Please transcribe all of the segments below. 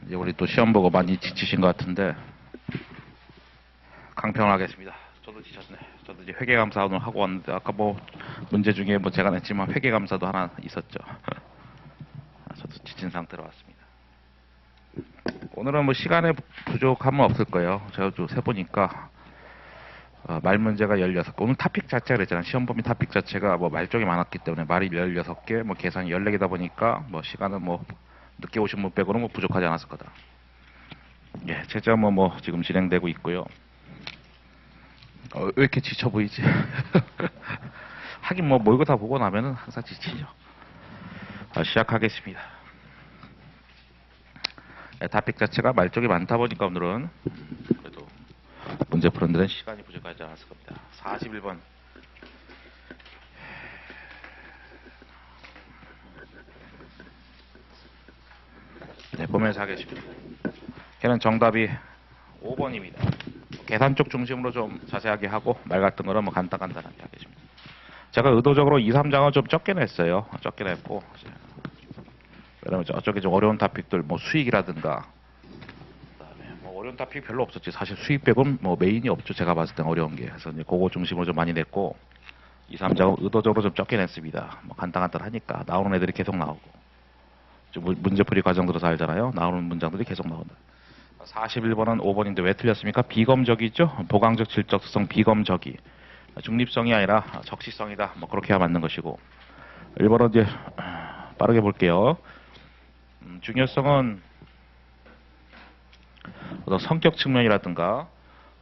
이제 우리 또 시험 보고 많이 지치신 것 같은데 강평을 하겠습니다. 저도 지쳤네. 저도 이제 회계감사 오늘 하고 왔는데 아까 뭐 문제 중에 뭐 제가 냈지만 회계감사도 하나 있었죠. 저도 지친 상태로 왔습니다. 오늘은 뭐 시간에 부족함은 없을 거예요. 제가 좀 세보니까 말 문제가 16개. 오늘 토픽 자체가 그랬잖아요. 시험 범위 토픽 자체가 뭐 말쪽이 많았기 때문에 말이 16개, 뭐 계산이 14개다 보니까 뭐 시간은 뭐 늦게 오신 분 빼고는 뭐 부족하지 않았을 거다. 예, 채점은 뭐 지금 진행되고 있고요. 왜 이렇게 지쳐 보이지? 하긴 뭐 모의고 다 보고 나면은 항상 지치죠. 시작하겠습니다. 예, 토픽 자체가 말쪽이 많다 보니까 오늘은 그래도 문제 푸는 데는 시간이 부족하지 않았을 겁니다. 41번. 네, 보면서 하겠습니다. 걔는 정답이 5번입니다. 계산 쪽 중심으로 좀 자세하게 하고 말 같은 거는 뭐 간단하게 하겠습니다. 제가 의도적으로 2, 3장을 좀 적게 냈어요. 적게 냈고 왜냐면 저쪽에 좀 어려운 토픽들 뭐 수익이라든가 그다음에 뭐 어려운 토픽 별로 없었지. 사실 수익 빼고는 뭐 메인이 없죠. 제가 봤을 땐 어려운 게. 그래서 이제 그거 중심으로 좀 많이 냈고 2, 3장은 의도적으로 좀 적게 냈습니다. 뭐 간단하니까 나오는 애들이 계속 나오고 문제풀이 과정 들어서 알잖아요. 나오는 문장들이 계속 나온다. 41번은 5번인데 왜 틀렸습니까? 비검적이죠. 보강적 질적 특성 비검적이. 중립성이 아니라 적시성이다. 뭐 그렇게 해야 맞는 것이고. 1번은 이제 빠르게 볼게요. 중요성은 어떤 성격 측면이라든가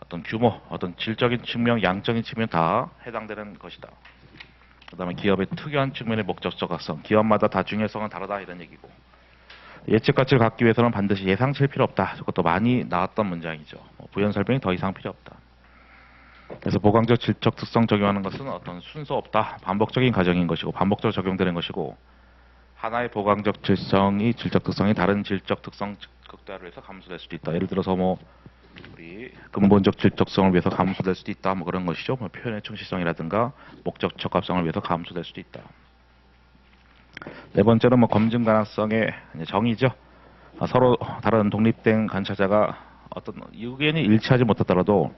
어떤 규모, 어떤 질적인 측면, 양적인 측면 다 해당되는 것이다. 그 다음에 기업의 특유한 측면의 목적적 각성. 기업마다 다 중요성은 다르다 이런 얘기고. 예측 가치를 갖기 위해서는 반드시 예상치일 필요 없다. 저것도 많이 나왔던 문장이죠. 부연 설명이 더 이상 필요 없다. 그래서 보강적 질적 특성 적용하는 것은 어떤 순서 없다. 반복적인 과정인 것이고 반복적으로 적용되는 것이고 하나의 보강적 질성이 질적 특성이 다른 질적 특성 극대화를 해서 감소될 수도 있다. 예를 들어서 뭐 우리 근본적 질적성을 위해서 감소될 수도 있다. 뭐 그런 것이죠. 뭐 표현의 충실성이라든가 목적 적합성을 위해서 감소될 수도 있다. 네 번째는 뭐 검증 가능성의 정의죠. 서로 다른 독립된 관찰자가 어떤 의견이 일치하지 못하더라도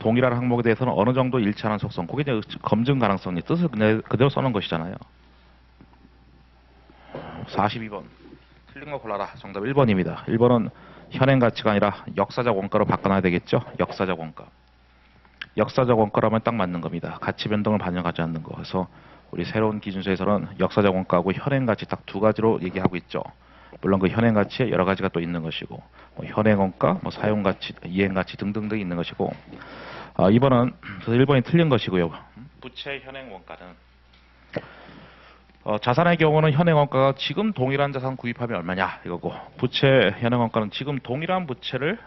동일한 항목에 대해서는 어느 정도 일치하는 속성, 그게 이제 검증 가능성이 뜻을 그대로 써놓은 것이잖아요. 42번. 틀린 거 골라라. 정답 1번입니다. 1번은 현행 가치가 아니라 역사적 원가로 바꿔놔야 되겠죠. 역사적 원가. 역사적 원가라면 딱 맞는 겁니다. 가치 변동을 반영하지 않는 거. 그래서 우리 새로운 기준서에서는 역사적 원가하고 현행 가치 딱 두 가지로 얘기하고 있죠. 물론 그 현행 가치에 여러 가지가 또 있는 것이고 뭐 현행 원가, 뭐 사용 가치, 이행 가치 등등등 있는 것이고 2번은 1번이 틀린 것이고요. 부채 현행 원가는 자산의 경우는 현행 원가가 지금 동일한 자산 구입하면 얼마냐 이거고 부채 현행 원가는 지금 동일한 부채를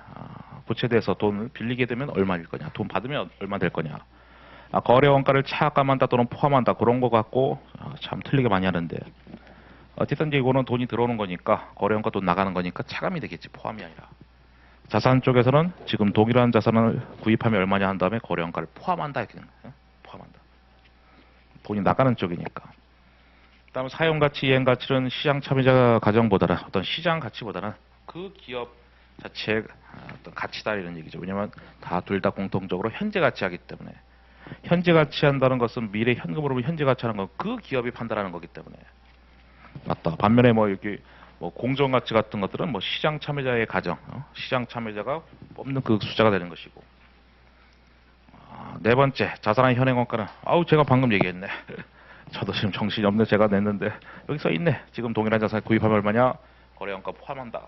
부채에 대해서 돈을 빌리게 되면 얼마일 거냐, 돈 받으면 얼마 될 거냐. 거래 원가를 차감한다 또는 포함한다 그런 거 갖고 참 틀리게 많이 하는데 어쨌든 이거는 돈이 들어오는 거니까 거래 원가 돈 나가는 거니까 차감이 되겠지, 포함이 아니라. 자산 쪽에서는 지금 동일한 자산을 구입하면 얼마냐 한 다음에 거래 원가를 포함한다 이렇게 포함한다. 돈이 나가는 쪽이니까. 그다음에 사용 가치, 이행 가치는 시장 참여자 가정보다는 어떤 시장 가치보다는 그 기업 자체의 어떤 가치다 이런 얘기죠. 왜냐하면 둘 다 공통적으로 현재 가치하기 때문에. 현재 가치한다는 것은 미래 현금으로 현재 가치하는 건 그 기업이 판단하는 거기 때문에 맞다. 반면에 뭐 여기 뭐 공정 가치 같은 것들은 뭐 시장 참여자의 가정, 시장 참여자가 뽑는 그 숫자가 되는 것이고. 네 번째, 자산의 현행 원가는 제가 방금 얘기했네. 저도 지금 정신이 없네. 제가 냈는데 여기 써 있네. 지금 동일한 자산 구입하면 얼마냐? 거래 원가 포함한다.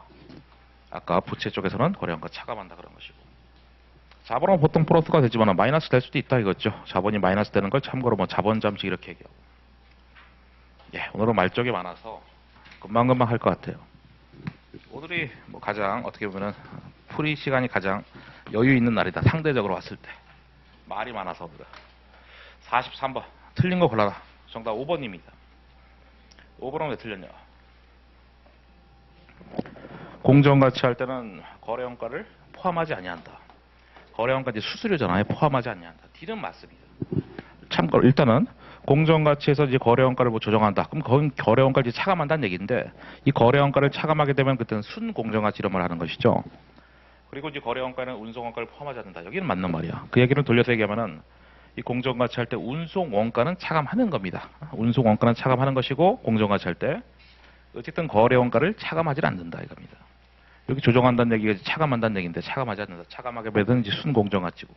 아까 부채 쪽에서는 거래 원가 차감한다 그런 것이고. 자본은 보통 플러스가 되지만 마이너스 될 수도 있다 이거죠. 자본이 마이너스 되는 걸 참고로 뭐 자본 잠식 이렇게 얘기하고. 예, 오늘은 말쪽이 많아서 금방금방 할 것 같아요. 오늘이 뭐 가장 어떻게 보면은 풀이 시간이 가장 여유 있는 날이다. 상대적으로 왔을 때. 말이 많아서 오늘은. 43번. 틀린 거 골라라. 정답 5번입니다. 5번은 왜 틀렸냐? 공정가치 할 때는 거래원가를 포함하지 아니한다. 거래원가 이제 수수료잖아요. 포함하지 아니한다. D는 맞습니다. 참고로 일단은 공정가치에서 이제 거래원가를 뭐 조정한다. 그럼 거긴 거래원가를 이제 차감한다는 얘기인데 이 거래원가를 차감하게 되면 그때는 순공정가치 이런 말 하는 것이죠. 그리고 이제 거래원가는 운송원가를 포함하지 않는다. 여기는 맞는 말이야. 그 얘기는 돌려서 얘기하면은 이 공정가치 할 때 운송원가는 차감하는 겁니다. 운송원가는 차감하는 것이고 공정가치 할 때 어쨌든 거래원가를 차감하지 않는다 이겁니다. 여기 조정한다는 얘기가 차감한다는 얘기인데 차감하지 않는다. 차감하게 되면 이제 순공정가치고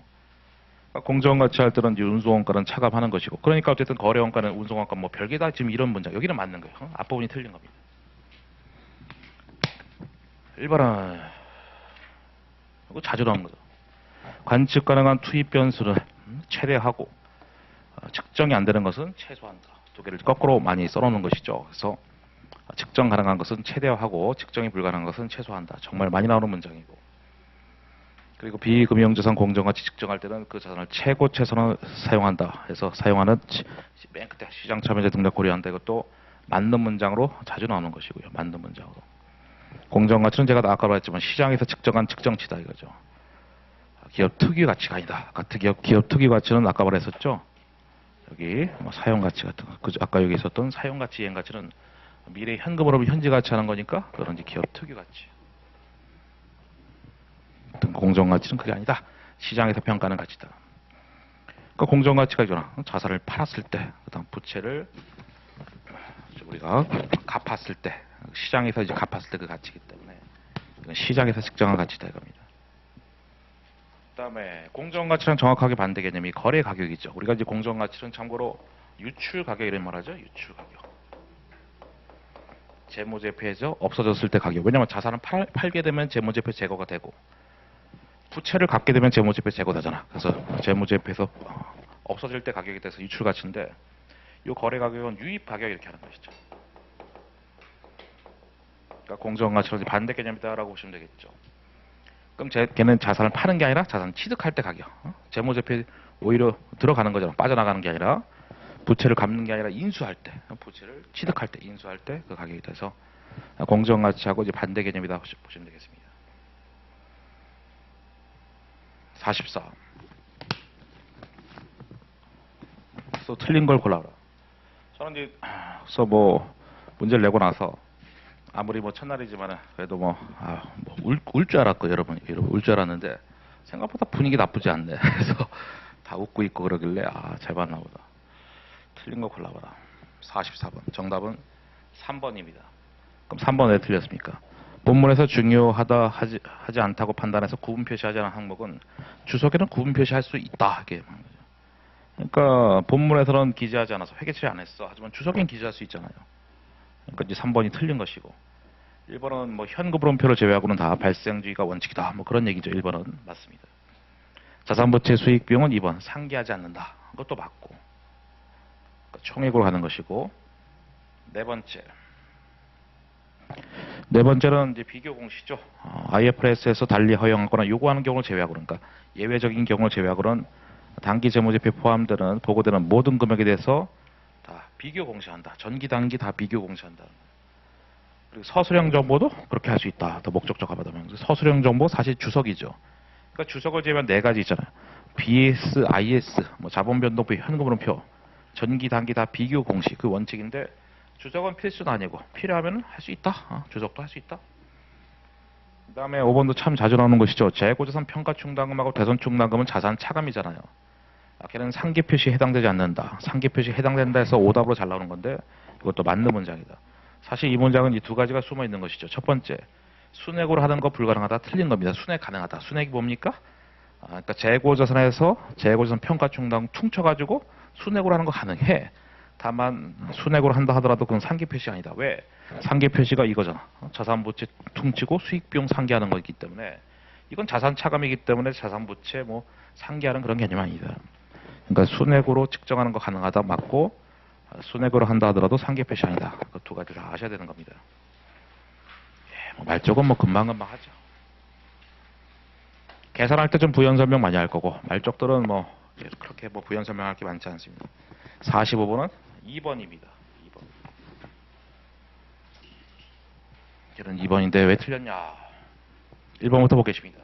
그러니까 공정가치 할 때는 이제 운송원가는 차감하는 것이고 그러니까 어쨌든 거래원가는 운송원가 뭐 별개다 지금 이런 문장 여기는 맞는 거예요. 앞부분이 틀린 겁니다. 1번은 이거 자주 나오는 거죠. 관측 가능한 투입 변수를 최대하고 측정이 안 되는 것은 최소한다. 두 개를 거꾸로 많이 써놓는 것이죠. 그래서 측정 가능한 것은 최대화하고 측정이 불가능한 것은 최소화한다. 정말 많이 나오는 문장이고 그리고 비금융자산 공정가치 측정할 때는 그 자산을 최고 최선을 사용한다. 해서 사용하는 맨 끝에 시장 참여자 등록 고려한다. 이것도 맞는 문장으로 자주 나오는 것이고요. 맞는 문장으로. 공정가치는 제가 아까 말했지만 시장에서 측정한 측정치다 이거죠. 기업 특유 가치가 아니다. 기업 특유 가치는 아까 말했었죠. 여기 뭐 사용 가치 같은 거. 아까 여기 있었던 사용 가치, 이행 가치는 미래 현금으로 현지 가치 하는 거니까 그런 기업 특유 가치. 공정 가치는 그게 아니다. 시장에서 평가하는 가치다. 그러니까 공정 가치가 있잖아. 자산을 팔았을 때, 그다음 부채를 우리가 갚았을 때, 시장에서 이제 갚았을 때 그 가치이기 때문에 이건 시장에서 측정한 가치다 이겁니다. 그다음에 공정 가치랑 정확하게 반대 개념이 거래 가격이죠. 우리가 이제 공정 가치는 참고로 유출 가격 이런 말 하죠. 유출 가격. 재무제표에서 없어졌을 때 가격. 왜냐하면 자산을 팔게 되면 재무제표 제거가 되고 부채를 갖게 되면 재무제표 제거되잖아. 그래서 재무제표에서 없어질 때 가격이 돼서 유출 가치인데 이 거래 가격은 유입 가격 이렇게 하는 것이죠. 그러니까 공정 가치로 반대 개념이다라고 보시면 되겠죠. 그럼 걔는 자산을 파는 게 아니라 자산 취득할 때 가격. 재무제표에 오히려 들어가는 거잖아. 빠져나가는 게 아니라 부채를 갚는 게 아니라 인수할 때, 부채를 취득할 때, 인수할 때 그 가격이 돼서 공정가치하고 이제 반대 개념이다 보시면 되겠습니다. 44. 그래서 틀린 걸 골라라. 저는 이제 그래서 뭐 문제를 내고 나서 아무리 뭐 첫날이지만은 그래도 울 줄 알았고 여러분 울 줄 알았는데 생각보다 분위기 나쁘지 않네. 그래서 다 웃고 있고 그러길래 잘 봤나 보다. 틀린 거 골라봐라. 44번. 정답은 3번입니다. 그럼 3번 왜 틀렸습니까? 본문에서 중요하다 하지 않다고 판단해서 구분 표시하지 않은 항목은 주석에는 구분 표시할 수 있다. 이렇게 말하는 거죠. 그러니까 본문에서는 기재하지 않아서 회계처리 안 했어. 하지만 주석엔 기재할 수 있잖아요. 그러니까 이제 3번이 틀린 것이고 1번은 뭐 현금흐름표를 제외하고는 다 발생주의가 원칙이다. 뭐 그런 얘기죠. 1번은 맞습니다. 자산부채 수익 비용은 2번 상기하지 않는다. 그것도 맞고 그러니까 총액으로 가는 것이고 네 번째는 이제 비교 공시죠. IFRS에서 달리 허용하거나 요구하는 경우를 제외하고 그러니까 예외적인 경우를 제외하고는 단기 재무제표에 포함되는 보고되는 모든 금액에 대해서 다 비교 공시한다. 전기 단기 다 비교 공시한다. 그리고 서술형 정보도 그렇게 할 수 있다. 더 목적적화 받으면 서술형 정보 사실 주석이죠. 그러니까 주석을 제외한 네 가지 있잖아요. BS, IS, 뭐 자본변동표, 현금흐름표, 전기 단기 다 비교 공시 그 원칙인데 주석은 필수는 아니고 필요하면 할 수 있다. 주석도 할 수 있다. 그 다음에 5번도 참 자주 나오는 것이죠. 재고자산 평가충당금하고 대손충당금은 자산 차감이잖아요. 걔는 상기 표시에 해당되지 않는다. 상기 표시에 해당된다 해서 오답으로 잘 나오는 건데 이것도 맞는 문장이다. 사실 이 문장은 이 두 가지가 숨어 있는 것이죠. 첫 번째, 순액으로 하는 거 불가능하다. 틀린 겁니다. 순액 가능하다. 순액이 뭡니까? 그러니까 재고자산에서 재고자산 평가충당 퉁쳐가지고 순액으로 하는 거 가능해. 다만 순액으로 한다 하더라도 그건 상기 표시 아니다. 왜? 상기 표시가 이거잖아. 자산부채 퉁치고 수익비용 상기하는 거기 때문에 이건 자산 차감이기 때문에 자산부채 뭐 상기하는 그런 개념이 아니다. 그러니까 순액으로 측정하는 거 가능하다 맞고 순액으로 한다 하더라도 상기 표시 아니다. 그 두 가지 다 아셔야 되는 겁니다. 뭐 말쪽은 뭐 금방금방 하죠. 계산할 때 좀 부연 설명 많이 할 거고 말쪽들은 뭐 그렇게 뭐 부연 설명할 게 많지 않습니다. 45번은 2번입니다. 2번. 이런 2번인데 왜 틀렸냐? 1번부터 보겠습니다.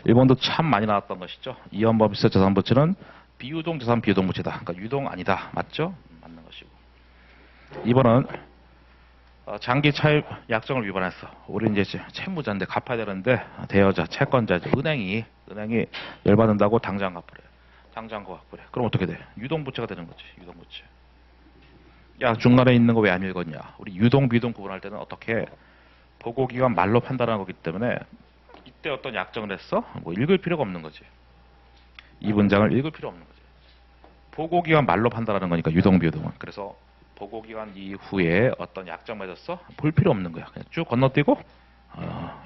1번도 참 많이 나왔던 것이죠. 이연법인세 자산부채는 비유동 자산 비유동 부채다. 그러니까 유동 아니다. 맞죠? 맞는 것이고. 2번은 장기 차입 약정을 위반했어. 우리 이제 채무자인데 갚아야 되는데 대여자, 채권자죠. 은행이 열받는다고 당장 갚으래. 당장 갚으래. 그럼 어떻게 돼? 유동부채가 되는 거지. 유동부채. 야, 중간에 있는 거 왜 안 읽었냐? 우리 유동, 비동 구분할 때는 어떻게 보고기간 말로 판단하는 거기 때문에 이때 어떤 약정을 했어? 뭐 읽을 필요가 없는 거지. 이 문장을 읽을 필요 없는 거지. 보고기간 말로 판단하는 거니까 유동, 비동은. 그래서 보고기간 이후에 어떤 약정 맺었어? 볼 필요 없는 거야. 그냥 쭉 건너뛰고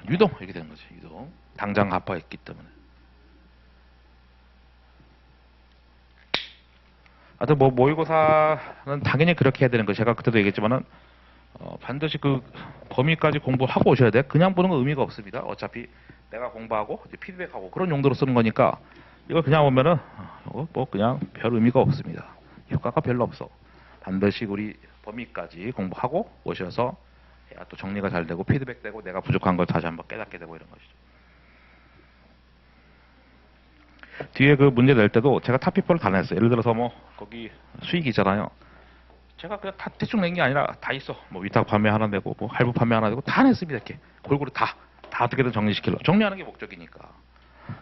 유동 이렇게 되는 거지. 유동. 당장 갚아했기 때문에. 하여튼 뭐 모의고사는 당연히 그렇게 해야 되는 거. 제가 그때도 얘기했지만은 반드시 그 범위까지 공부하고 오셔야 돼. 그냥 보는 건 의미가 없습니다. 어차피 내가 공부하고 이제 피드백하고 그런 용도로 쓰는 거니까 이거 그냥 오면은 뭐 그냥 별 의미가 없습니다. 효과가 별로 없어. 반드시 우리 범위까지 공부하고 오셔서 해야 또 정리가 잘 되고 피드백되고 내가 부족한 걸 다시 한번 깨닫게 되고 이런 것이죠. 뒤에 그 문제 낼 때도 제가 탑피퍼를 다 냈어요. 예를 들어서 뭐 거기 수익이잖아요. 제가 그냥 다 대충 낸 게 아니라 다 있어. 뭐 위탁 판매 하나 내고 뭐 할부 판매 하나 내고 다 냈습니다. 이렇게 골고루 다 어떻게든 정리시키려. 정리하는 게 목적이니까.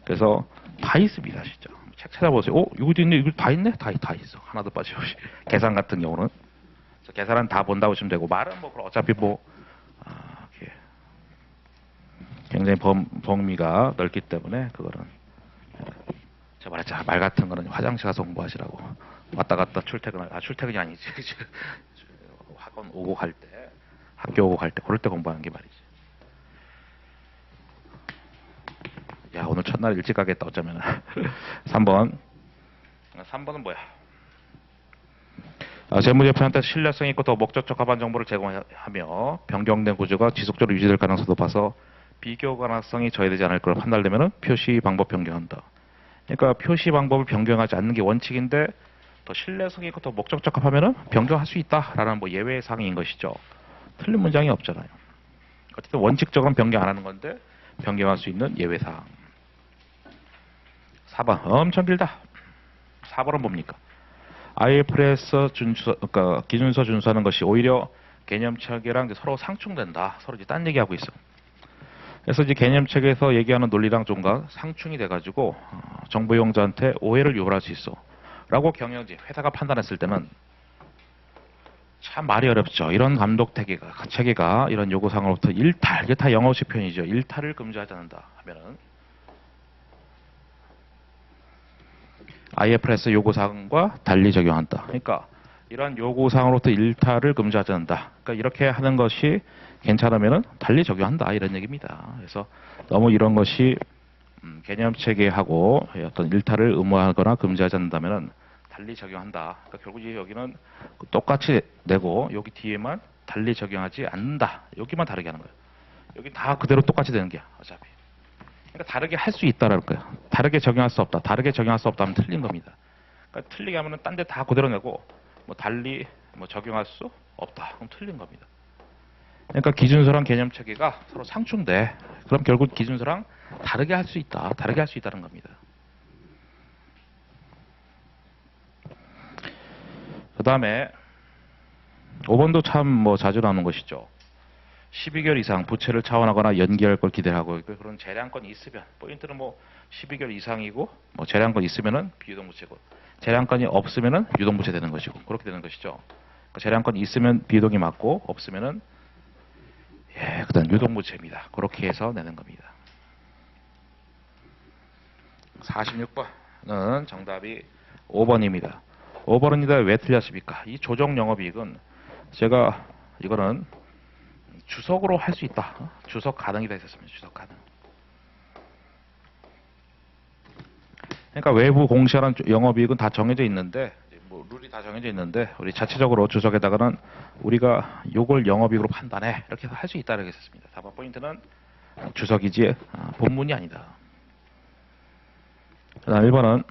그래서 다 있습니다. 진짜. 책 찾아보세요. 이것도 있네. 이거 다 있네. 다 있어. 하나도 빠짐없이. 계산 같은 경우는 계산은 다 본다고 보시면 되고 말은 뭐 어차피 뭐 이렇게 굉장히 범위가 넓기 때문에 그거는 제가 말했잖아. 말 같은 거는 화장실 가서 공부하시라고. 왔다 갔다 출퇴근이 아니지. 학원 오고 갈 때, 학교 오고 갈 때, 그럴 때 공부하는 게 말이지. 야, 오늘 첫날 일찍 가겠다, 어쩌면. 3번. 3번은 뭐야? 재무제표한테 신뢰성 있고 더 목적적 합한 정보를 제공하며 변경된 구조가 지속적으로 유지될 가능성도 높아서 비교 가능성이 저해되지 않을 것으로 판단되면 표시 방법 변경한다. 그러니까 표시 방법을 변경하지 않는 게 원칙인데 더 신뢰성이 있고 더 목적적 합하면은 변경할 수 있다라는 뭐 예외 사항인 것이죠. 틀린 문장이 없잖아요. 어쨌든 원칙적으로는 변경 안 하는 건데 변경할 수 있는 예외 사항. 4번 엄청 길다. 4번은 뭡니까? IFRS 그러니까 기준서 준수하는 것이 오히려 개념 체계랑 서로 상충된다. 서로 이제 딴 얘기하고 있어. 그래서 이제 개념 체계에서 얘기하는 논리랑 좀가 상충이 돼가지고 정보 이용자한테 오해를 유발할 수 있어. 라고 경영지 회사가 판단했을 때는 참 말이 어렵죠. 이런 감독 체계가 이런 요구사항으로부터 일탈, 이게 다 영어식 표현이죠. 일탈을 금지하지 않는다 하면은 IFRS 요구사항과 달리 적용한다. 그러니까 이런 요구사항으로부터 일탈을 금지하지 않는다. 그러니까 이렇게 하는 것이 괜찮으면은 달리 적용한다 이런 얘기입니다. 그래서 너무 이런 것이 개념 체계하고 어떤 일탈을 의무하거나 금지하지 않는다면은 달리 적용한다. 그러니까 결국 여기는 똑같이 내고 여기 뒤에만 달리 적용하지 않는다. 여기만 다르게 하는 거예요. 여기 다 그대로 똑같이 되는 게야 어차피. 그러니까 다르게 할 수 있다라는 거예요. 다르게 적용할 수 없다. 다르게 적용할 수 없다 하면 틀린 겁니다. 그러니까 틀리게 하면은 딴 데 다 그대로 내고 뭐 달리 뭐 적용할 수 없다. 그럼 틀린 겁니다. 그러니까 기준서랑 개념 체계가 서로 상충돼. 그럼 결국 기준서랑 다르게 할 수 있다. 다르게 할 수 있다는 겁니다. 그 다음에 5번도 참 뭐 자주 나오는 것이죠. 12개월 이상 부채를 차원하거나 연기할 걸 기대하고 그런 재량권이 있으면 포인트는 뭐 12개월 이상이고 뭐 재량권 있으면은 비유동부채고 재량권이 없으면은 유동부채 되는 것이고 그렇게 되는 것이죠. 그러니까 재량권이 있으면 비유동이 맞고 없으면은 그다음 유동부채입니다. 그렇게 해서 내는 겁니다. 46번은 정답이 5번입니다. 5번은 왜 틀렸습니까? 이 조정 영업이익은 제가 이거는 주석으로 할 수 있다. 주석 가능이다 했었습니다. 주석 가능. 그러니까 외부 공시하는 영업이익은 다 정해져 있는데 뭐 룰이 다 정해져 있는데 우리 자체적으로 주석에다가는 우리가 요걸 영업이익으로 판단해 이렇게 할 수 있다고 했었습니다. 4번 포인트는 주석이지 본문이 아니다. 그다음 1번은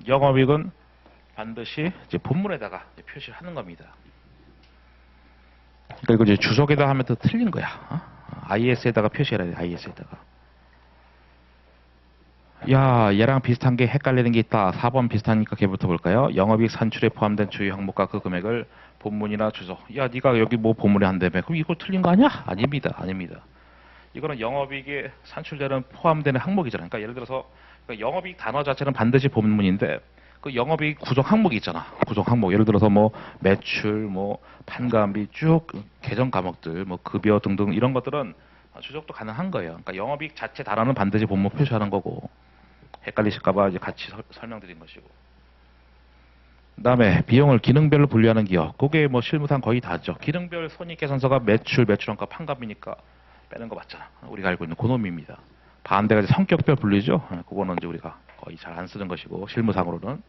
영업이익은 반드시 이제 본문에다가 이제 표시를 하는 겁니다. 그러니까 이거 이제 주석에다 하면 더 틀린 거야. IS에다가 표시해야 돼. IS에다가. 야, 얘랑 비슷한 게 헷갈리는 게 있다. 4번 비슷하니까 걔부터 볼까요? 영업이익 산출에 포함된 주요 항목과 그 금액을 본문이나 주소. 야, 네가 여기 뭐 본문에 한다며. 그럼 이거 틀린 거 아니야? 아닙니다. 아닙니다. 이거는 영업이익에 산출되는 포함되는 항목이잖아요. 그러니까 예를 들어서 영업이익 단어 자체는 반드시 본문인데 그 영업이익 구성 항목이 있잖아. 구성 항목. 예를 들어서 뭐 매출, 뭐 판관비 쭉 계정 과목들, 뭐 급여 등등 이런 것들은 추적도 가능한 거예요. 그러니까 영업이익 자체 단어는 반드시 본문 표시하는 거고 헷갈리실까봐 이제 같이 설명드린 것이고. 그다음에 비용을 기능별로 분류하는 기업. 그게 뭐 실무상 거의 다죠. 기능별 손익계산서가 매출, 매출원가, 판관비니까 빼는 거 맞잖아. 우리가 알고 있는 그놈입니다. 반대가 이제 성격별 분류죠. 그거는 이제 우리가 거의 잘 안 쓰는 것이고 실무상으로는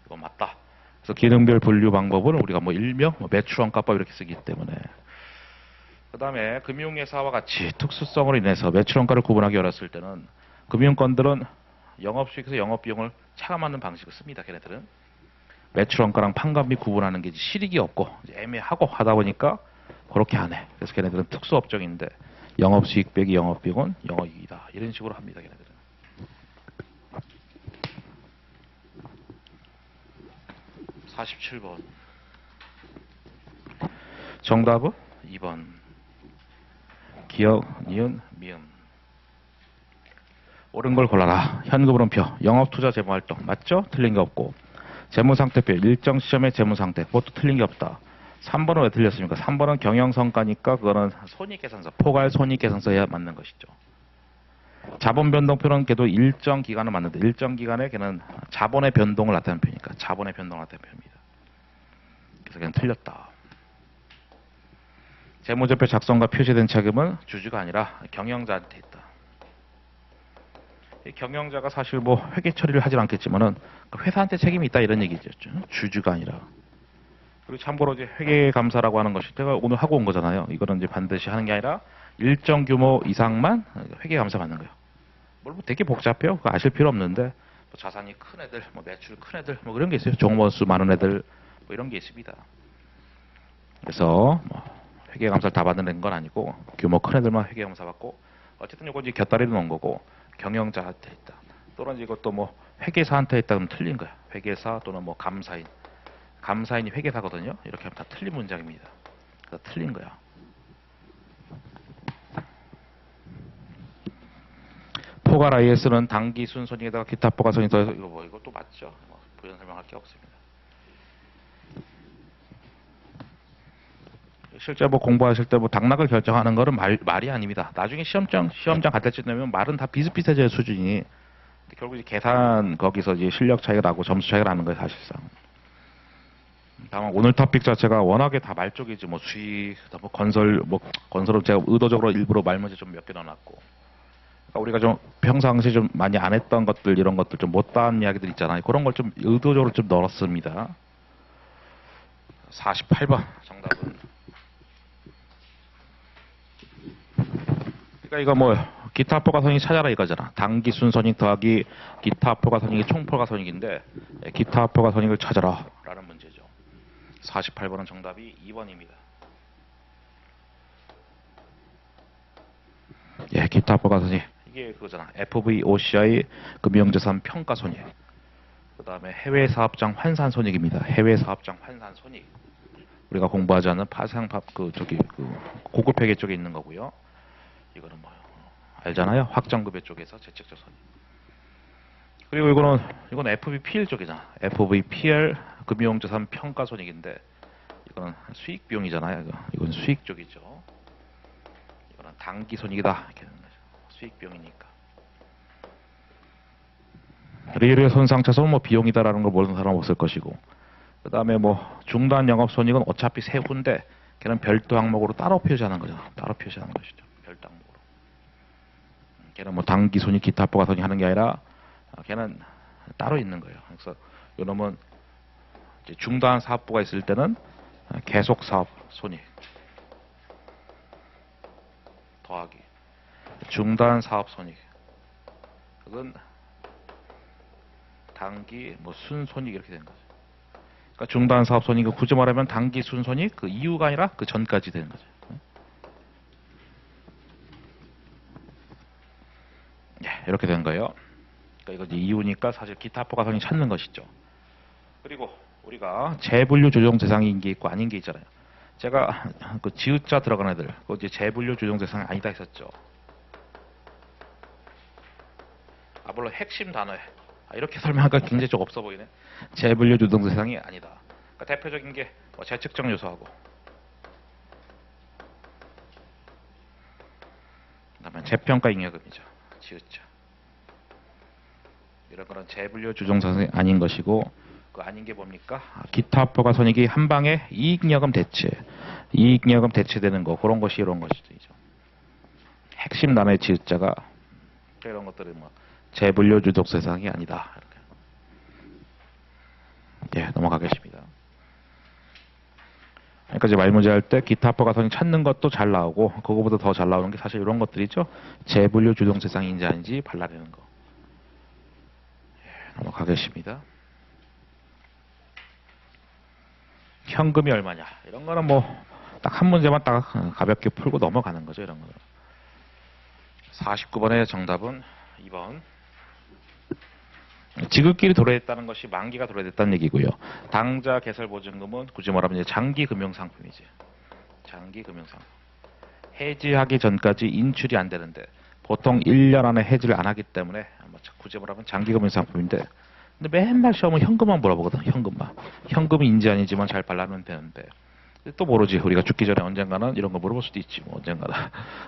이건 맞다. 그래서 기능별 분류 방법을 우리가 뭐 일명 뭐 매출원가법 이렇게 쓰기 때문에. 그다음에 금융회사와 같이 특수성으로 인해서 매출원가를 구분하기 어렵을 때는 금융권들은 영업수익에서 영업비용을 차감하는 방식을 씁니다. 걔네들은 매출원가랑 판관비 구분하는 게 실익이 없고 애매하고 하다 보니까 그렇게 하네. 그래서 걔네들은 특수업종인데 영업수익 빼기 영업비용은 영업이익이다. 이런 식으로 합니다. 걔네들은. 47번. 정답은 2번. 기억, 니은, 미음. 옳은 걸 골라라. 현금흐름표, 영업투자 재무활동. 맞죠? 틀린 게 없고. 재무상태표, 일정 시점의 재무상태. 그것도 틀린 게 없다. 3번은 왜 틀렸습니까? 3번은 경영성과니까 그거는 손익계산서, 포괄 손익계산서에 맞는 것이죠. 자본변동표는 걔도 일정 기간을 맞는데 일정 기간에 걔는 자본의 변동을 나타내는 표니까 자본의 변동을 나타내는 표입니다. 그래서 걔는 틀렸다. 재무제표 작성과 표시된 책임은 주주가 아니라 경영자한테 있다. 이 경영자가 사실 뭐 회계 처리를 하진 않겠지만은 회사한테 책임이 있다 이런 얘기죠. 주주가 아니라. 그리고 참고로 이제 회계감사라고 하는 것이 제가 오늘 하고 온 거잖아요. 이거는 이제 반드시 하는 게 아니라 일정 규모 이상만 회계감사 받는 거예요. 뭐 되게 복잡해요. 그거 아실 필요 없는데 뭐 자산이 큰 애들, 뭐 매출 큰 애들, 뭐 그런 게 있어요. 종업원 수 많은 애들, 뭐 이런 게 있습니다. 그래서 뭐 회계감사를 다 받는 건 아니고 규모 큰 애들만 회계감사 받고 어쨌든 이거 이제 곁다리로 놓은 거고 경영자한테 있다. 또는 이것도 뭐 회계사한테 있다 그러면 틀린 거야. 회계사 또는 뭐 감사인. 감사인이 회계사거든요. 이렇게 하면 다 틀린 문장입니다. 그래서 틀린 거야. 포괄 IS는 당기 순손익에다가 기타 포괄손익 더해서 이거 뭐 이것도 맞죠. 뭐 부연 설명할 게 없습니다. 실제 뭐 공부하실 때 뭐 당락을 결정하는 거는 말이 아닙니다. 나중에 시험장 갈 때쯤 되면 말은 다 비슷비슷해져요 수준이. 결국 이제 계산 거기서 이제 실력 차이가 나고 점수 차이가 나는 거예요 사실상. 다만 오늘 토픽 자체가 워낙에 다 말 쪽이지 뭐 수익, 뭐 건설은 제가 의도적으로 일부러 말문제 좀 몇 개 넣어놨고. 그러니까 우리가 좀 평상시 좀 많이 안 했던 것들 이런 것들 좀 못다한 이야기들 있잖아요. 그런 걸 좀 의도적으로 좀 넣었습니다. 48번 정답은. 그러니까 이거 뭐 기타 합포가선익 찾아라 이거잖아. 당기 순손익 더하기 기타 합포가선익이 총포가선익인데 기타 합포가선익을 찾아라 라는 문제죠. 48번은 정답이 2번입니다. 예, 기타 합포가선익 이게 그거잖아. FVOCI 금융자산 평가손익. 그 다음에 해외사업장 환산손익입니다. 해외사업장 환산손익. 우리가 공부하지 않은 파생pháp 그 고급 회계 쪽에 있는 거고요. 이거는 뭐 알잖아요. 확정급여 쪽에서 재책적 손익. 그리고 이건 FVPL 쪽이잖아. FVPL 금융자산 평가손익인데 이거는 수익 비용이잖아요. 이건 수익 쪽이죠. 이거는 당기손익이다 이렇게 되는 거죠. 수익 비용이니까. 리얼의 손상차손은 뭐 비용이다라는 걸 모르는 사람은 없을 것이고. 그 다음에 뭐 중단 영업손익은 어차피 세후인데 걔는 별도 항목으로 따로 표시하는 거죠. 따로 표시하는 것이죠. 별도 항목으로. 걔는 뭐 당기손익, 기타 합포가손익 하는 게 아니라 걔는 따로 있는 거예요. 그래서 요놈은 이제 중단 사업부가 있을 때는 계속 사업 손익 더하기 중단 사업 손익. 그건 단기 뭐 순손익 이렇게 되는 거죠. 그러니까 중단 사업 손익을 굳이 말하면 단기 순손익 그 이후가 아니라 그 전까지 되는 거죠. 예, 이렇게 되는 거예요. 그러니까 이거 이제 이유니까 사실 기타 합법화성이 찾는 것이죠. 그리고 우리가 재분류 조정 대상인 게 있고 아닌 게 있잖아요. 제가 그 지읒자 들어간 애들, 그 이제 재분류 조정 대상이 아니다 했었죠. 물론 핵심 단어에 이렇게 설명하니까 굉장히 좀 없어 보이네. 재분류 조정 대상이 아니다. 그러니까 대표적인 게 뭐 재측정 요소하고, 그다음에 재평가 잉여금이죠. 지읒자. 이런 거는 재분류 조정 대상이 아닌 것이고, 그 아닌 게 뭡니까? 기타 합법화 손익이 한 방에 이익여금 대체되는 거, 그런 것이 이런 것이죠. 핵심 단어의 지읒자가 이런 것들은 뭐 재분류 조정 대상이 아니다. 이렇게. 예, 넘어가겠습니다. 그러니까 이제 말문제 할 때 기타 합법화성이 찾는 것도 잘 나오고, 그거보다 더 잘 나오는 게 사실 이런 것들이죠. 재분류 조정 대상인지 아닌지 발라내는 거. 예, 넘어가겠습니다. 현금이 얼마냐, 이런 거는 뭐 딱 한 문제만 딱 가볍게 풀고 넘어가는 거죠. 이런 거는. 49번의 정답은 2번. 지급길이 도래했다는 것이 만기가 도래됐다는 얘기고요. 당좌 개설보증금은 굳이 말하면 이제 장기금융상품이지. 장기금융상품. 해지하기 전까지 인출이 안 되는데 보통 1년 안에 해지를 안 하기 때문에 굳이 말하면 장기금융상품인데, 근데 맨날 시험은 현금만 물어보거든. 현금만. 현금인지 아니지만 잘 발라면 되는데 또 모르지. 우리가 죽기 전에 언젠가는 이런 거 물어볼 수도 있지. 뭐 언젠가는.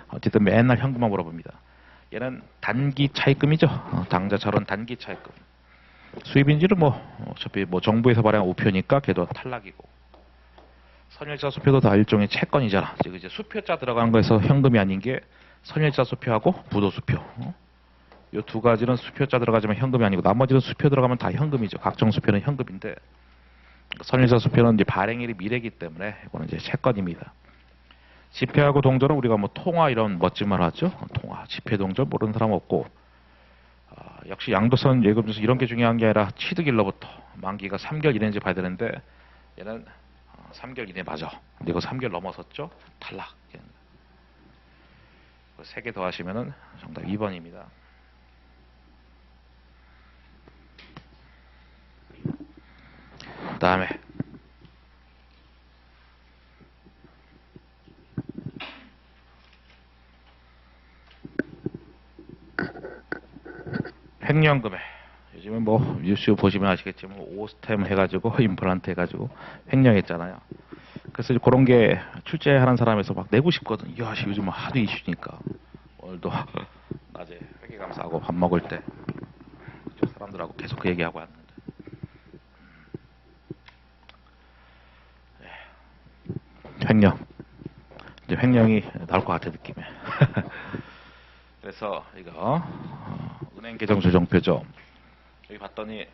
어쨌든 맨날 현금만 물어봅니다. 얘는 단기 차입금이죠. 당좌처럼 단기 차입금. 수입인지는 뭐 어차피 뭐 정부에서 발행한 우표니까 걔도 탈락이고, 선일자 수표도 다 일종의 채권이잖아. 즉 이제 수표자 들어간 거에서 현금이 아닌 게 선일자 수표하고 부도 수표. 이 두 가지는 수표자 들어가지만 현금이 아니고 나머지는 수표 들어가면 다 현금이죠. 각종 수표는 현금인데 선일자 수표는 이제 발행일이 미래이기 때문에 이거는 이제 채권입니다. 지폐하고 동전은 우리가 뭐 통화 이런 멋진 말 하죠. 통화, 지폐, 동전 모르는 사람 없고, 역시 양도선 예금에서 이런 게 중요한 게 아니라 취득일로부터 만기가 3개월 이내인지 봐야 되는데 얘는 3개월 이내 맞아. 근데 이거 3개월 넘어섰죠? 탈락. 3개 더 하시면은 정답 2번입니다. 그 다음에 횡령금액. 요즘은 뭐 뉴스 보시면 아시겠지만 오스템 해가지고 임플란트 해가지고 횡령했잖아요. 그래서 그런 게 출제하는 사람에서 막 내고 싶거든. 이야, 요즘 하도 이슈니까. 오늘도 낮에 회계감사하고 밥 먹을 때 사람들하고 계속 그 얘기하고 왔는데. 횡령. 이제 횡령이 나올 것 같아, 느낌에. 그래서 이거 은행 계정 조정표죠. 여기 봤더니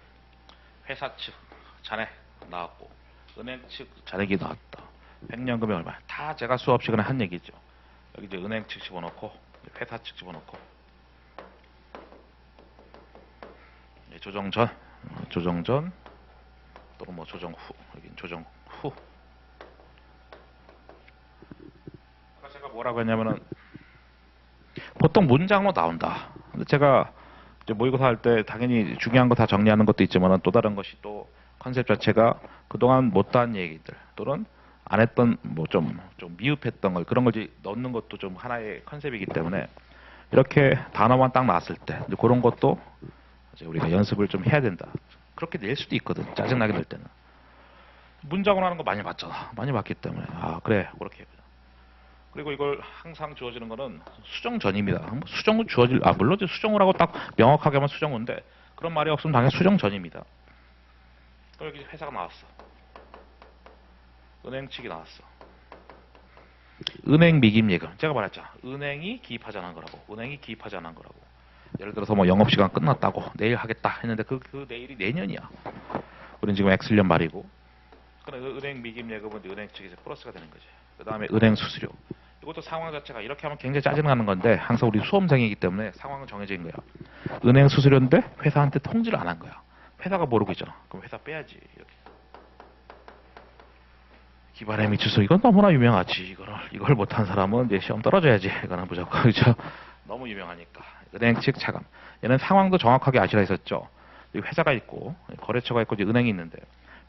회사 측 잔액 나왔고 은행 측 잔액이 나왔다. 횡령금이 얼마? 다 제가 수업 시간에 한 얘기죠. 여기 이제 은행 측 집어넣고 회사 측 집어넣고 조정 전, 또는 뭐 조정 후, 여기 조정 후. 아까 제가 뭐라고 했냐면은 보통 문장으로 나온다. 근데 제가 이제 모의고사 할 때 당연히 중요한 거 다 정리하는 것도 있지만 또 다른 것이 또 컨셉 자체가 그동안 못한 얘기들 또는 안 했던 뭐 좀 미흡했던 걸 그런 걸 넣는 것도 좀 하나의 컨셉이기 때문에 이렇게 단어만 딱 나왔을 때 이제 그런 것도 이제 우리가 연습을 좀 해야 된다. 그렇게 낼 수도 있거든. 짜증나게 될 때는. 문장으로 하는 거 많이 봤잖아. 많이 봤기 때문에 그래 그렇게 해보자. 그리고 이걸 항상 주어지는 거는 수정 전입니다. 수정은 주어질 물론 수정을 하고 딱 명확하게 하면 수정인데 그런 말이 없으면 당연히 수정 전입니다. 여기 회사가 나왔어. 은행 측이 나왔어. 은행 미김 예금. 제가 말했잖아. 은행이 기입하지 않은 거라고. 은행이 기입하지 않은 거라고. 예를 들어서 뭐 영업시간 끝났다고 내일 하겠다 했는데 그 내일이 내년이야. 우리는 지금 X년 말이고. 그럼 은행 미김 예금은 은행 측에서 플러스가 되는 거지. 그 다음에 은행 수수료. 이것도 상황 자체가 이렇게 하면 굉장히 짜증나는 건데 항상 우리 수험생이기 때문에 상황은 정해져 있는 거야. 은행 수수료인데 회사한테 통지를 안 한 거야. 회사가 모르고 있잖아. 그럼 회사 빼야지. 이렇게. 기반의 미추수 이건 너무나 유명하지. 이걸 못한 사람은 이제 시험 떨어져야지. 이거는 무조건 그렇죠. 너무 유명하니까. 은행 측 차감. 얘는 상황도 정확하게 아시라 했었죠. 회사가 있고 거래처가 있고 이제 은행이 있는데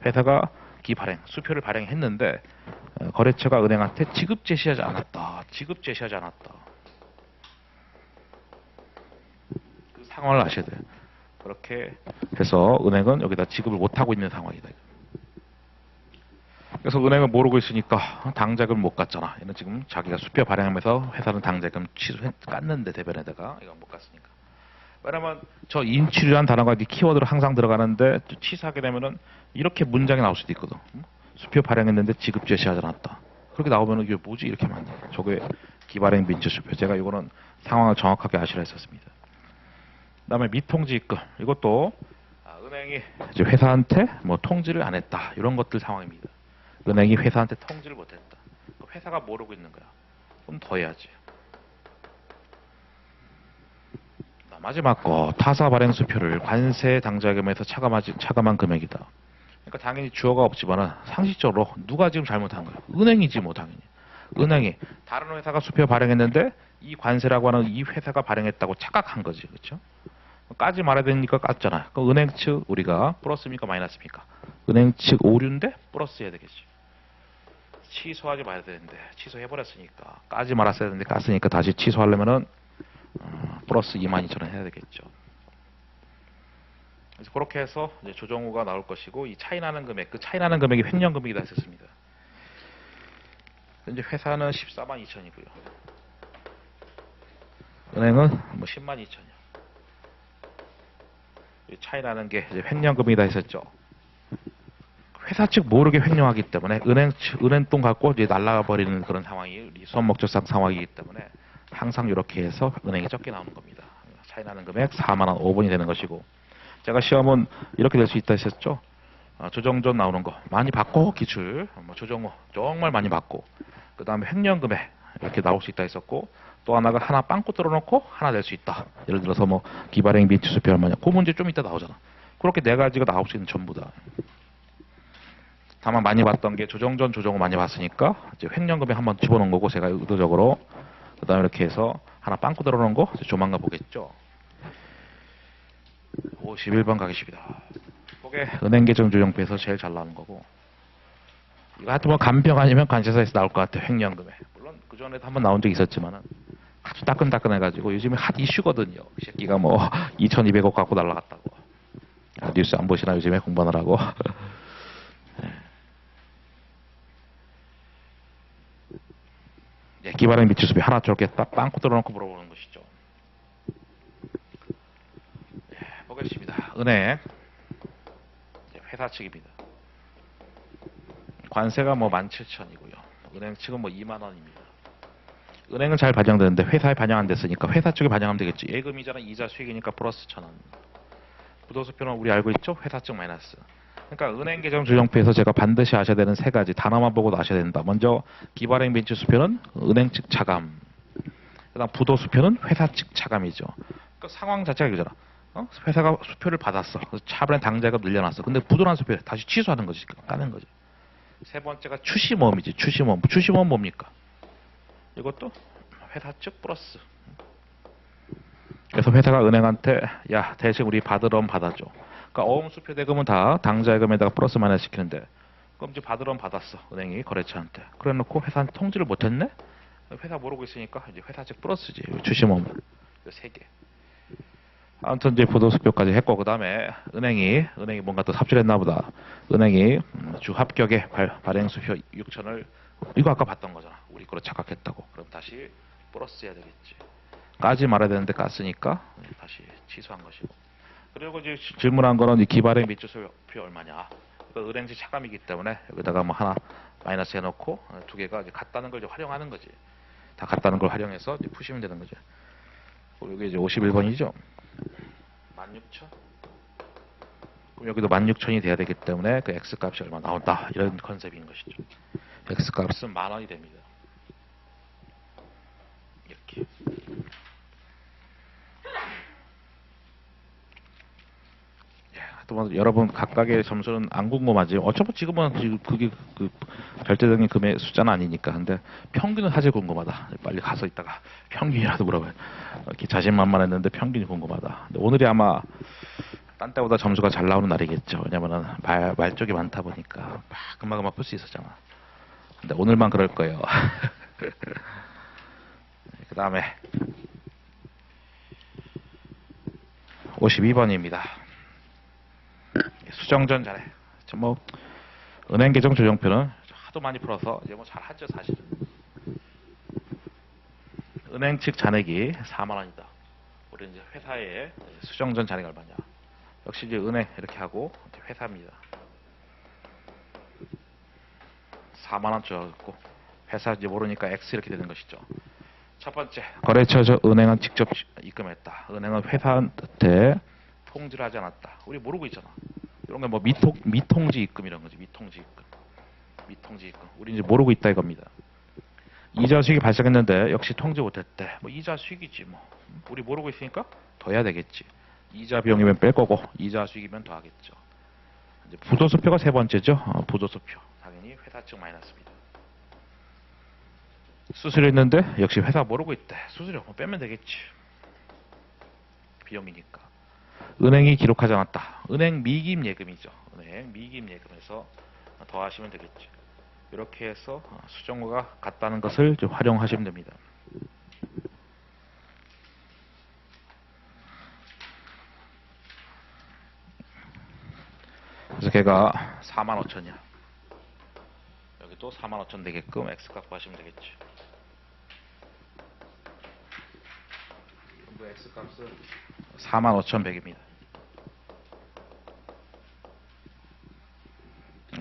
회사가 기발행, 수표를 발행했는데 거래처가 은행한테 지급 제시하지 않았다. 지급 제시하지 않았다. 그 상황을 아셔야 돼요. 그렇게 해서 은행은 여기다 지급을 못하고 있는 상황이다. 그래서 은행은 모르고 있으니까 당자금 못 갔잖아. 얘는 지금 자기가 수표 발행하면서 회사는 당자금 깠는데 대변에다가 이거 못 갔으니까. 왜냐면 저 인출이라는 단어가 키워드로 항상 들어가는데 치사하게 되면은 이렇게 문장이 나올 수도 있거든. 수표 발행했는데 지급 제시하지 않았다. 그렇게 나오면은 이게 뭐지 이렇게 만나. 저게 기발행 민주수표. 제가 이거는 상황을 정확하게 아시라 했었습니다. 그다음에 미통지 입금. 이것도 은행이 이제 회사한테 뭐 통지를 안 했다. 이런 것들 상황입니다. 은행이 회사한테 통지를 못했다. 회사가 모르고 있는 거야. 그럼 더 해야지. 마지막 거 타사 발행 수표를 관세 당자금에서 차감한 금액이다. 그러니까 당연히 주어가 없지만은 상식적으로 누가 지금 잘못한 거야? 은행이지 뭐 당연히. 은행이 다른 회사가 수표 발행했는데 이 관세라고 하는 이 회사가 발행했다고 착각한 거지, 그렇죠? 까지 말아야 되니까 깠잖아. 그럼 은행 측 우리가 플러스입니까 마이너스입니까? 은행 측 오류인데 플러스 해야 되겠지. 취소하지 말아야 되는데 취소해버렸으니까 까지 말았어야 되는데 깠으니까 다시 취소하려면은 플러스 22,000원 해야 되겠죠. 그래서 그렇게 해서 이제 조정후가 나올 것이고 이 차이 나는 금액, 그 차이 나는 금액이 횡령금액이다 했었습니다. 현재 회사는 142,000이고요. 은행은 뭐 102,000이요. 차이 나는 게 이제 횡령금액이다 했었죠. 회사 측 모르게 횡령하기 때문에 은행 돈 갖고 이제 날라가 버리는 그런 상황이 수업 목적상 상황이기 때문에 항상 이렇게 해서 은행이 적게 나오는 겁니다. 차이 나는 금액 4만 원 5분이 되는 것이고 제가 시험은 이렇게 될 수 있다 했었죠. 조정전 나오는 거 많이 받고 기출 조정호 정말 많이 받고 그 다음에 횡령금액 이렇게 나올 수 있다 했었고 또 하나가 하나 빵꾸 뚫어놓고 하나 낼 수 있다. 예를 들어서 뭐 기발행 민치수표 얼마냐 그 문제 좀 이따 나오잖아. 그렇게 네 가지가 나올 수 있는 전부다. 다만 많이 봤던 게 조정전 조정호 많이 봤으니까 이제 횡령금액 한번 집어넣은 거고 제가 의도적으로 그 다음에 이렇게 해서 하나 빵꾸 들어놓은 거 조만간 보겠죠. 51번 가겠습니다. 그게 은행계정조정표에서 제일 잘 나오는 거고 이거 하여튼 뭐 간병 아니면 관세사에서 나올 것 같아요. 횡령금액. 물론 그전에도 한번 나온 적이 있었지만은 아주 따끈따끈해가지고 요즘에 핫 이슈거든요. 이 새끼가 뭐 2,200억 갖고 날라갔다고. 뉴스 안 보시나 요즘에 공부하느라고. 네, 기발행 미치수비 하나 저렇게 딱 빵꾸 뚫어놓고 물어보는 것이죠. 네, 보겠습니다. 은행 회사 측입니다. 관세가 뭐 17,000이고요. 은행 측은 뭐 2만 원입니다. 은행은 잘 반영되는데 회사에 반영 안 됐으니까 회사 쪽에 반영하면 되겠지. 예금이자는 이자 수익이니까 플러스 1,000원. 부도수표는 우리 알고 있죠? 회사 쪽 마이너스. 그러니까 은행 계정 조정표에서 제가 반드시 아셔야 되는 세 가지 단어만 보고도 아셔야 된다. 먼저 기발행 벤치 수표는 은행 측 차감. 그다음 부도 수표는 회사 측 차감이죠. 그 상황 자체가 이거잖아. 회사가 수표를 받았어. 그래서 차분에 당자금 늘려놨어. 근데 부도난 수표 다시 취소하는 거지. 까는 거지. 세 번째가 추심모험이지. 추심모험. 추심모험 뭡니까? 이것도 회사 측 플러스. 그래서 회사가 은행한테 야 대신 우리 받으럼 받아줘. 그러니까 어음수표 대금은 다 당자금에다가 플러스 마이너스 시키는데 그럼 이제 받으럼 받았어. 은행이 거래처한테. 그래놓고 회사한테 통지를 못했네? 회사 모르고 있으니까 이제 회사 측 플러스지. 추심모험. 세 개. 아무튼 이제 부도수표까지 했고 그 다음에 은행이 뭔가 또 삽질했나 보다. 은행이 주 합격에 발행수표 6천을 이거 아까 봤던 거잖아. 우리 거로 착각했다고. 그럼 다시 플러스 해야 되겠지. 까지 말아야 되는데 깠으니까 다시 취소한 것이고. 그리고 이제 질문한 거는 이 기발행 미주수표 얼마냐. 그 은행지 차감이기 때문에 여기다가 뭐 하나 마이너스 해놓고 두 개가 이제 같다는 걸 이제 활용하는 거지. 다 같다는 걸 활용해서 이제 푸시면 되는 거죠. 여기 이제 51번이죠. 16,000? 그럼 여기도 16,000이 돼야 되기 때문에 그 X 값이 얼마 나온다. 이런 컨셉인 것이죠. X 값은 10,000원이 됩니다. 이렇게. 예, 또 뭐 여러분 각각의 점수는 안 궁금하지. 어차피 지금은 지금 그게 그 절대적인 금액 숫자는 아니니까. 근데 평균은 사실 궁금하다. 빨리 가서 있다가 평균이라도 물어봐요. 이렇게 자신만만했는데 평균이 궁금하다. 근데 오늘이 아마 딴 때보다 점수가 잘 나오는 날이겠죠. 왜냐면은 말쪽이 많다 보니까 막 금방금방 풀 수 있었잖아. 근데 오늘만 그럴 거예요. 그 다음에 52번입니다. 수정전 잘해. 뭐 은행 계정 조정표는 하도 많이 풀어서 이제 뭐 잘하죠 사실. 은행 측 잔액이 4만 원이다. 우리 이제 회사에 수정전 잔액이 얼마냐? 역시 이제 은행 이렇게 하고 회사입니다. 4만 원 줘갖고 회사 이제 모르니까 X 이렇게 되는 것이죠. 첫 번째 거래처에서 은행은 직접 입금했다. 은행은 회사한테 통지를 하지 않았다. 우리 모르고 있잖아. 이런 게 뭐 미통지 입금 이런 거지. 미통지 입금. 우리 이제 모르고 있다 이겁니다. 이자 수익이 발생했는데 역시 통지 못했대. 뭐 이자 수익이지 뭐. 우리 모르고 있으니까 더 해야 되겠지. 이자 비용이면 뺄 거고 이자 수익이면 더 하겠죠. 이제 부도수표가 세 번째죠. 부도수표. 당연히 회사 측 마이너스입니다. 수수료 있는데 역시 회사 모르고 있대. 수수료 뭐 빼면 되겠지. 비용이니까. 은행이 기록하지 않았다. 은행 미기입 예금이죠. 은행 미기입 예금에서 더하시면 되겠죠. 이렇게 해서 수정호가 같다는 것을 좀 활용하시면 됩니다. 그래서 걔가 45,000이야. 여기 또 45,000 되게끔 X값 구하시면 되겠지. 전부 X값은 45,100입니다.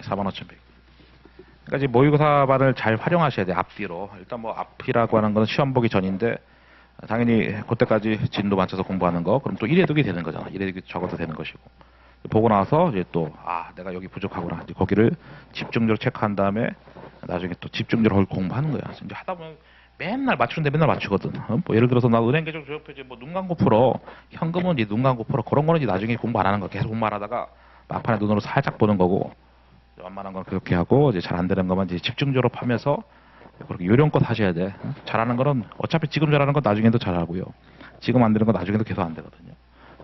45,100. 그러니까 이제 모의고사반을 잘 활용하셔야 돼. 앞뒤로. 일단 뭐 앞이라고 하는 건 시험 보기 전인데 당연히 그때까지 진도 맞춰서 공부하는 거. 그럼 또 1회독이 되는 거잖아. 1회독이 적어도 되는 것이고. 보고 나서 이제 또 내가 여기 부족하구나. 이제 거기를 집중적으로 체크한 다음에 나중에 또 집중적으로 공부하는 거야. 이제 하다 보면 맨날 맞추는데 맨날 맞추거든. 뭐 예를 들어서 나 은행 계정 조정표지 뭐 눈 감고 풀어. 현금은 이제 눈 감고 풀어. 그런 거는 이제 나중에 공부 안 하는 거. 계속 공부 안 하다가 막판에 눈으로 살짝 보는 거고. 웬만한 건 그렇게 하고 이제 잘 안 되는 것만 이제 집중적으로 파면서 그렇게 요령껏 하셔야 돼. 잘하는 거는 어차피 지금 잘하는 건 나중에도 잘하고요. 지금 안 되는 건 나중에도 계속 안 되거든요.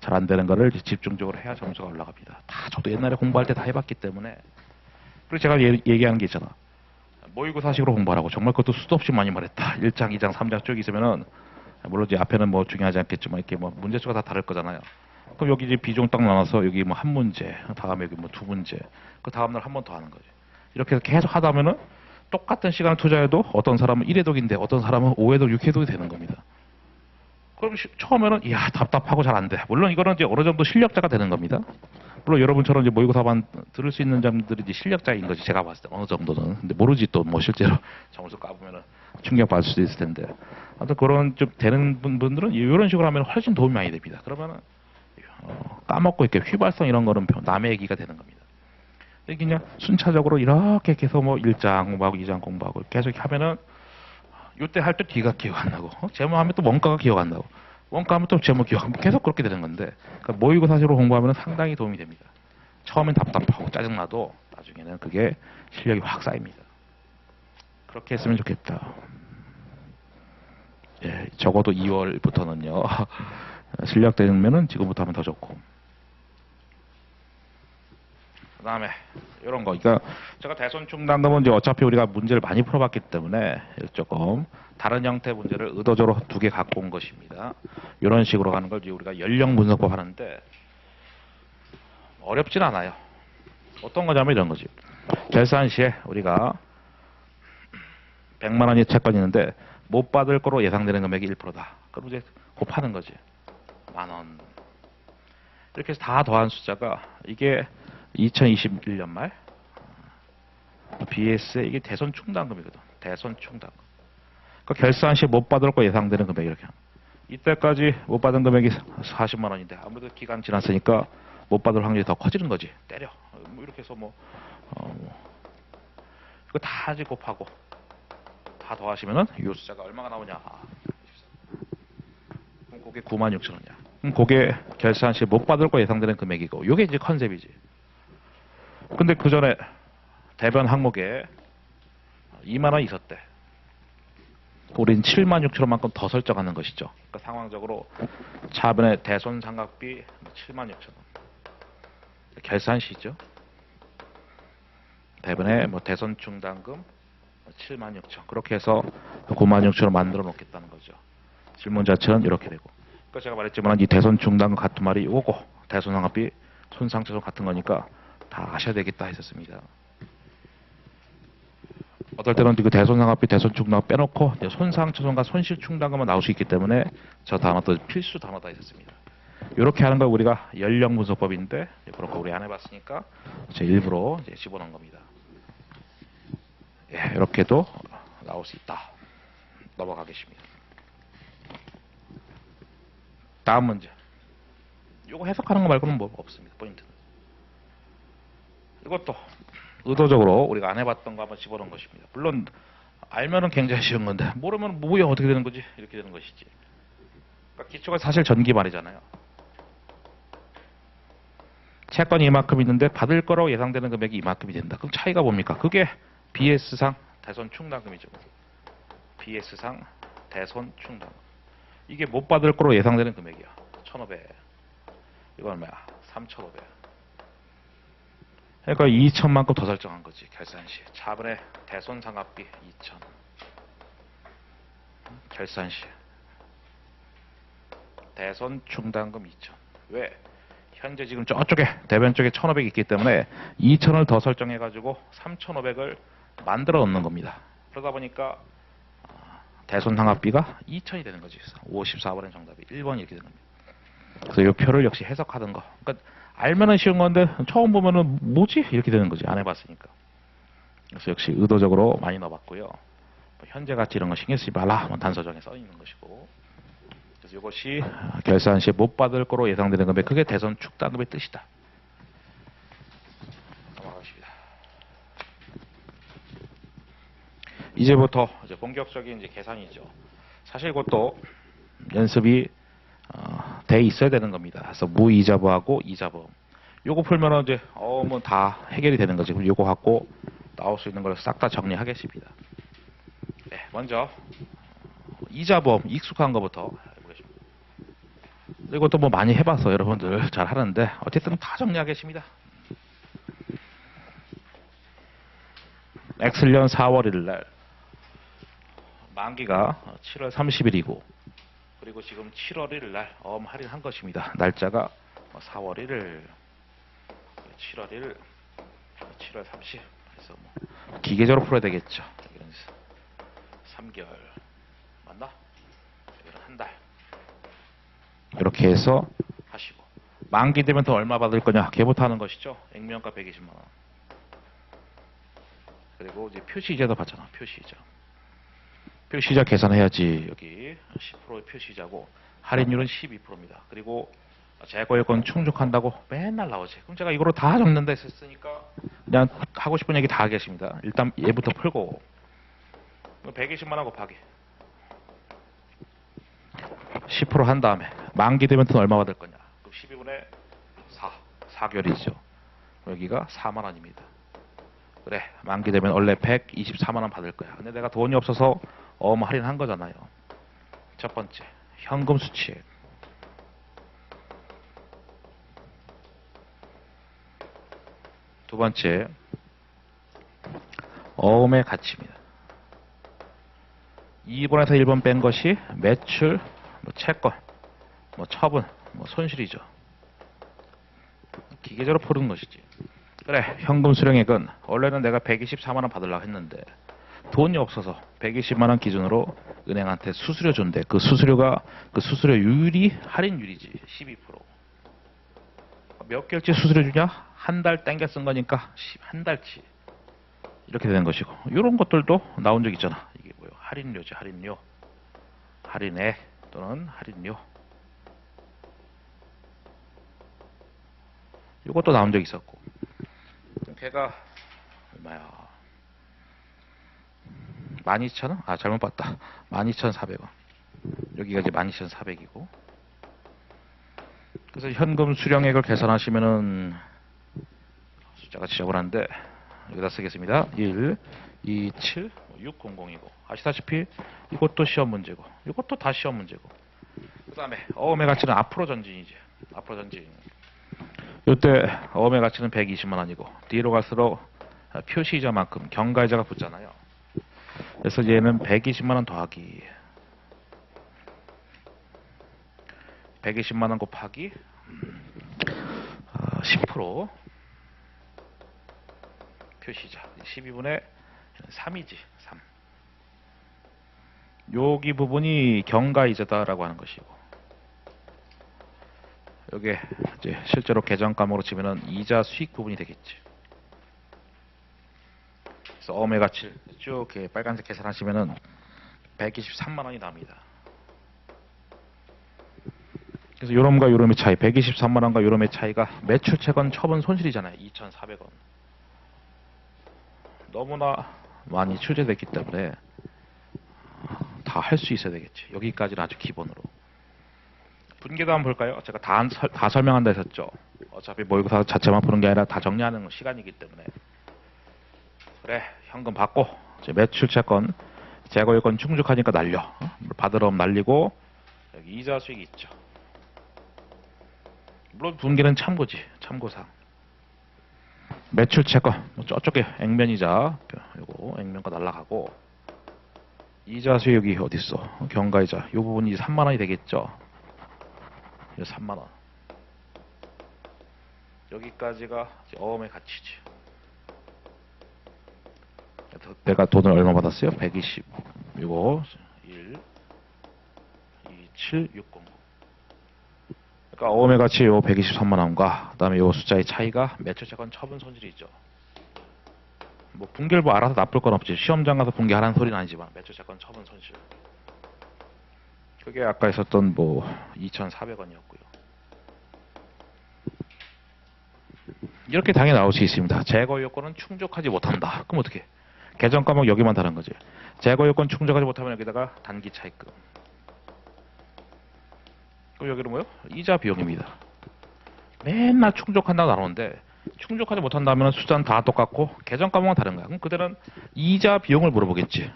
잘 안 되는 거를 집중적으로 해야 점수가 올라갑니다. 다 저도 옛날에 공부할 때 다 해봤기 때문에. 그리고 제가 얘기하는 게 있잖아. 모의고사식으로 공부하라고. 정말 그것도 수도 없이 많이 말했다. 1장, 2장, 3장 쭉 있으면은 물론 이제 앞에는 뭐 중요하지 않겠지만 이렇게 뭐 문제수가 다 다를 거잖아요. 그럼 여기 이제 비중 딱 나눠서 여기 뭐 한 문제, 다음에 여기 뭐 두 문제, 그 다음날 한 번 더 하는 거지. 이렇게 해서 계속 하다 보면은 똑같은 시간을 투자해도 어떤 사람은 1회독인데 어떤 사람은 5회독, 6회독이 되는 겁니다. 그럼 처음에는 이야 답답하고 잘 안 돼. 물론 이거는 이제 어느 정도 실력자가 되는 겁니다. 물론 여러분처럼 이제 모의고사만 들을 수 있는 점들이 이제 실력자인 거지. 제가 봤을 때 어느 정도는. 근데 모르지 또 뭐 실제로 점수 까보면은 충격 받을 수도 있을 텐데. 아무튼 그런 좀 되는 분들은 이런 식으로 하면 훨씬 도움이 많이 됩니다. 그러면은 까먹고 이렇게 휘발성 이런 거는 남의 얘기가 되는 겁니다. 이게 그냥 순차적으로 이렇게 계속 뭐 1장 공부하고 2장 공부하고 계속 하면은 이때 할 때 뒤가 기억 안 나고 제모하면 또 원가가 기억 안 나고 원가하면 또 제모 기억 안 나고 계속 그렇게 되는 건데 그러니까 모의고사식으로 공부하면 상당히 도움이 됩니다. 처음엔 답답하고 짜증나도 나중에는 그게 실력이 확 쌓입니다. 그렇게 했으면 좋겠다. 예, 적어도 2월부터는요. 실력 되면은 지금부터 하면 더 좋고. 그 다음에 이런 거. 그러니까 제가 대손 충당금은 이제 어차피 우리가 문제를 많이 풀어봤기 때문에 조금 다른 형태 문제를 의도적으로 2개 갖고 온 것입니다. 이런 식으로 가는 걸 이제 우리가 연령 분석법 하는데 어렵진 않아요. 어떤 거냐면 이런 거지. 결산 시에 우리가 100만 원이 채권이 있는데 못 받을 거로 예상되는 금액이 1%다. 그럼 이제 곱하는 거지. 10,000원. 이렇게 해서 다 더한 숫자가 이게 2021년 말 BS의 이게 대손 충당금이거든. 대손 충당금. 그 결산 시 못 받을 거 예상되는 금액 이렇게. 이때까지 못 받은 금액이 40만 원인데 아무래도 기간 지났으니까 못 받을 확률이 더 커지는 거지. 때려. 뭐 이렇게 해서 이거 다 곱하고 다 더하시면은 이 숫자가 얼마가 나오냐. 그럼 그게 96,000원이야. 그게 결산 시 못 받을 거 예상되는 금액이고, 요게 이제 컨셉이지. 근데 그 전에 대변 항목에 2만 원 있었대. 우린 7만 6천 원만큼 더 설정하는 것이죠. 그러니까 상황적으로 차변의 대손 상각비 7만 6천 원. 결산 시죠. 대변의 대손 충당금 7만 6천. 그렇게 해서 9만 6천 원 만들어 놓겠다는 거죠. 질문 자체는 이렇게 되고. 그러니까 제가 말했지만 이 대손 충당금 같은 말이 오고 대손 상각비 손상처손 같은 거니까 다 아셔야 되겠다 했었습니다. 어떨 때는 그 대손상각비, 대손충당금 빼놓고 손상처손과 손실충당금만 나올 수 있기 때문에 저 단어도 필수 단어다 했었습니다. 이렇게 하는 걸 우리가 연령분석법인데 그런 거 우리 안 해봤으니까 제 일부러 이제 집어넣은 겁니다. 예, 이렇게도 나올 수 있다. 넘어가겠습니다. 다음 문제. 이거 해석하는 거 말고는 뭐 없습니다. 포인트는. 이것도 의도적으로 우리가 안 해봤던 거 한번 집어넣은 것입니다. 물론 알면은 굉장히 쉬운 건데 모르면 뭐야 어떻게 되는 거지? 이렇게 되는 것이지. 그러니까 기초가 사실 전기 말이잖아요. 채권이 이만큼 있는데 받을 거라고 예상되는 금액이 이만큼이 된다. 그럼 차이가 뭡니까? 그게 BS상 대손 충당금이죠. BS상 대손 충당금. 이게 못 받을 거로 예상되는 금액이야. 1,500. 이건 얼마야? 3,500. 그러니까 2천만큼 더 설정한 거지. 결산 시. 차분의 대손 상각비 2천. 결산 시. 대손 충당금 2천. 왜? 현재 지금 저쪽에 대변 쪽에 1,500이 있기 때문에 2천을 더 설정해 가지고 3,500을 만들어 놓는 겁니다. 그러다 보니까 대손 상각비가 2천이 되는 거지. 54번의 정답이 1번이 이렇게 되는 겁니다. 그래서 이 표를 역시 해석하는 거. 그러니까 알면은 쉬운 건데 처음 보면은 뭐지? 이렇게 되는 거지. 안 해봤으니까. 그래서 역시 의도적으로 많이 넣어봤고요. 현재 가치 이런 거 신경 쓰지 말라. 단서정에 써 있는 것이고. 그래서 이것이 결산 시 못 받을 거로 예상되는 금액. 그게 대손 충당금의 뜻이다. 넘어가겠습니다. 이제부터 이제 본격적인 이제 계산이죠. 사실 이것도 연습이 돼 있어야 되는 겁니다. 그래서 무이자부하고 이자부. 요거 풀면은 이제 뭐 다 해결이 되는 거지. 그럼 요거 갖고 나올 수 있는 걸 싹 다 정리하겠습니다. 네, 먼저 이자보험 익숙한 것부터 해보겠습니다. 이것도 뭐 많이 해봐서 여러분들 잘 하는데 어쨌든 다 정리하겠습니다. X년 4월 1일 날 만기가 7월 30일이고 그리고 지금 7월 1일 날 할인한 것입니다. 날짜가 4월 1일, 7월 1일, 7월 30. 그래서 뭐 기계적으로 풀어야 되겠죠. 3개월 맞나? 여기는 한 달. 이렇게 해서 하시고 만기 되면 더 얼마 받을 거냐? 걔부터 하는 것이죠. 액면가 120만 원. 그리고 이제 표시이자도 받잖아. 표시이자. 표시이자 계산해야지. 여기 10%의 표시이자고 할인율은 12%입니다. 그리고 재고여건 충족한다고 맨날 나오지. 그럼 제가 이거로 다 적는다 했으니까 그냥 하고 싶은 얘기 다 하겠습니다. 일단 얘부터 풀고 120만 원 곱하기 10%한 다음에 만기 되면 돈 얼마 받을 거냐? 그럼 12분의 4개월이죠. 여기가 4만 원입니다. 그래, 만기 되면 원래 124만 원 받을 거야. 근데 내가 돈이 없어서 할인한 거잖아요. 첫 번째, 현금 수취액. 두 번째, 어음의 가치입니다. 2번에서 1번 뺀 것이 매출, 채권, 처분, 손실이죠. 기계적으로 푸는 것이지. 그래, 현금 수령액은 원래는 내가 124만 원 받으려고 했는데 돈이 없어서 120만 원 기준으로 은행한테 수수료 준대. 그 수수료가 그 수수료율이 할인율이지. 12%. 몇 개월치 수수료 주냐? 한 달 땡겨 쓴 거니까 한 달치. 이렇게 되는 것이고. 이런 것들도 나온 적 있잖아. 이게 뭐예요? 할인료지. 할인료. 할인액 또는 할인료. 이것도 나온 적 있었고. 걔가 얼마야? 12,000원? 아, 잘못 봤다. 12,400원. 여기가 이제 12,400이고. 그래서 현금 수령액을 계산하시면은 숫자가 지저분한데 여기다 쓰겠습니다. 1, 2, 7, 6000이고 아시다시피 이것도 시험 문제고 이것도 다 시험 문제고 그 다음에 어음의 가치는 앞으로 전진이지. 앞으로 전진. 이때 어음의 가치는 120만 원이고 뒤로 갈수록 표시이자만큼 경과이자가 붙잖아요. 그래서 얘는 120만 원 더하기 120만 원 곱하기 10% 표시이자 12분의 3이지. 3. 여기 부분이 경과이자다라고 하는 것이고 여기 이제 실제로 계정 과목으로 치면은 이자 수익 부분이 되겠지. 그래서 어음의 가치를 쭉 이렇게 빨간색 계산하시면은 123만 원이 납니다. 그래서 요놈과 요놈의 차이 123만 원과 요놈의 차이가 매출채권 처분 손실이잖아요. 2,400원. 너무나 많이 출제됐기 때문에 다 할 수 있어야 되겠지. 여기까지는 아주 기본으로. 분계도 한번 볼까요? 제가 다 설명한다 했었죠. 어차피 모의고사 자체만 보는 게 아니라 다 정리하는 시간이기 때문에. 그래, 현금 받고 이제 매출채권 재고요건 충족하니까 날려. 받으러 오면 날리고 여기 이자 수익이 있죠. 물론 분계는 참고지. 참고상. 매출채권 저쪽에 액면이자 요거 액면가 날라가고 이자 수익이 어디 있어? 경과이자 이 부분이 3만 원이 되겠죠. 3만 원. 여기까지가 어음의 가치지. 내가 돈을 얼마 받았어요? 120. 이거 1, 2, 7, 6, 0. 그러니까 어음의 가치 요 123만 원과 그다음에 요 숫자의 차이가 매출채권 처분 손실이죠. 뭐 분계를 뭐 알아서 나쁠 건 없지. 시험장 가서 분계하라는 소리는 아니지만 매출채권 처분 손실. 그게 아까 있었던 뭐 2,400원이었고요. 이렇게 당연히 나올 수 있습니다. 재고 요건은 충족하지 못한다. 그럼 어떻게? 계정 과목 여기만 다른 거지. 재고 요건 충족하지 못하면 여기다가 단기 차입금. 그럼 여기는 뭐요? 이자 비용입니다. 맨날 충족한다고 나오는데 충족하지 못한다면 숫자는 다 똑같고 계정 과목은 다른 거야. 그럼 그때는 이자 비용을 물어보겠지.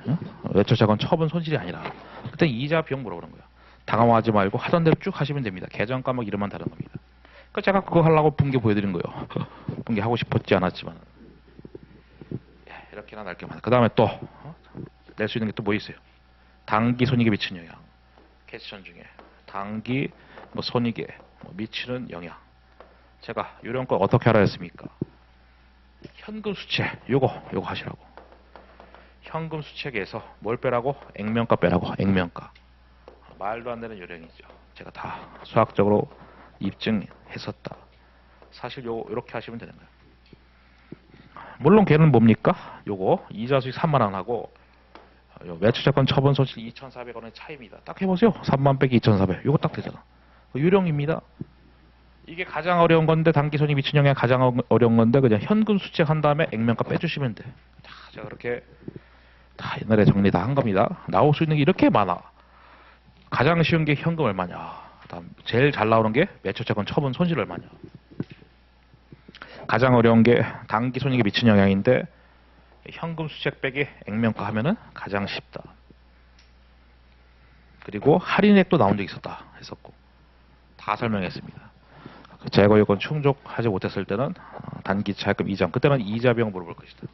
매출채권 처분 손실이 아니라 그때 이자 비용 물어보는 거야. 당황하지 말고 하던 대로 쭉 하시면 됩니다. 계정 과목 이름만 다른 겁니다. 그러니까 제가 그거 하려고 분계 보여드린 거예요. 분계 하고 싶었지 않았지만 이렇게나 날게 많아. 그 다음에 또 낼 수 있는 게 또 뭐 있어요? 당기 손익에 미치는 영향. 캐시션 중에 당기 뭐 손익에 뭐 미치는 영향. 제가 요령 거 어떻게 알아야 했습니까? 현금 수채 요거 하시라고. 현금 수채계에서 뭘 빼라고? 액면가 빼라고. 액면가. 말도 안 되는 요령이죠. 제가 다 수학적으로 입증했었다. 사실 요렇게 하시면 되는 거예요. 물론 걔는 뭡니까? 요거 이자 수익 3만 원 하고 매출채권 처분 손실 2,400원의 차이입니다. 딱 해보세요. 3만 빼기 2,400. 요거 딱 되잖아. 요령입니다. 이게 가장 어려운 건데 단기 손익 미친 영향이 가장 어려운 건데 그냥 현금 수책한 다음에 액면가 빼주시면 돼. 자, 제가 그렇게 다 옛날에 정리 다 한 겁니다. 나올 수 있는 게 이렇게 많아. 가장 쉬운 게 현금 얼마냐. 다음 제일 잘 나오는 게 매출채권 처분 손실 얼마냐. 가장 어려운 게 단기 손익에 미친 영향인데 현금 수책 빼기 액면가 하면은 가장 쉽다. 그리고 할인액도 나온 적 있었다 했었고 다 설명했습니다. 재고 요건 충족하지 못했을 때는 단기 차입금 이자 그때는 이자 비용 물어볼 것이다.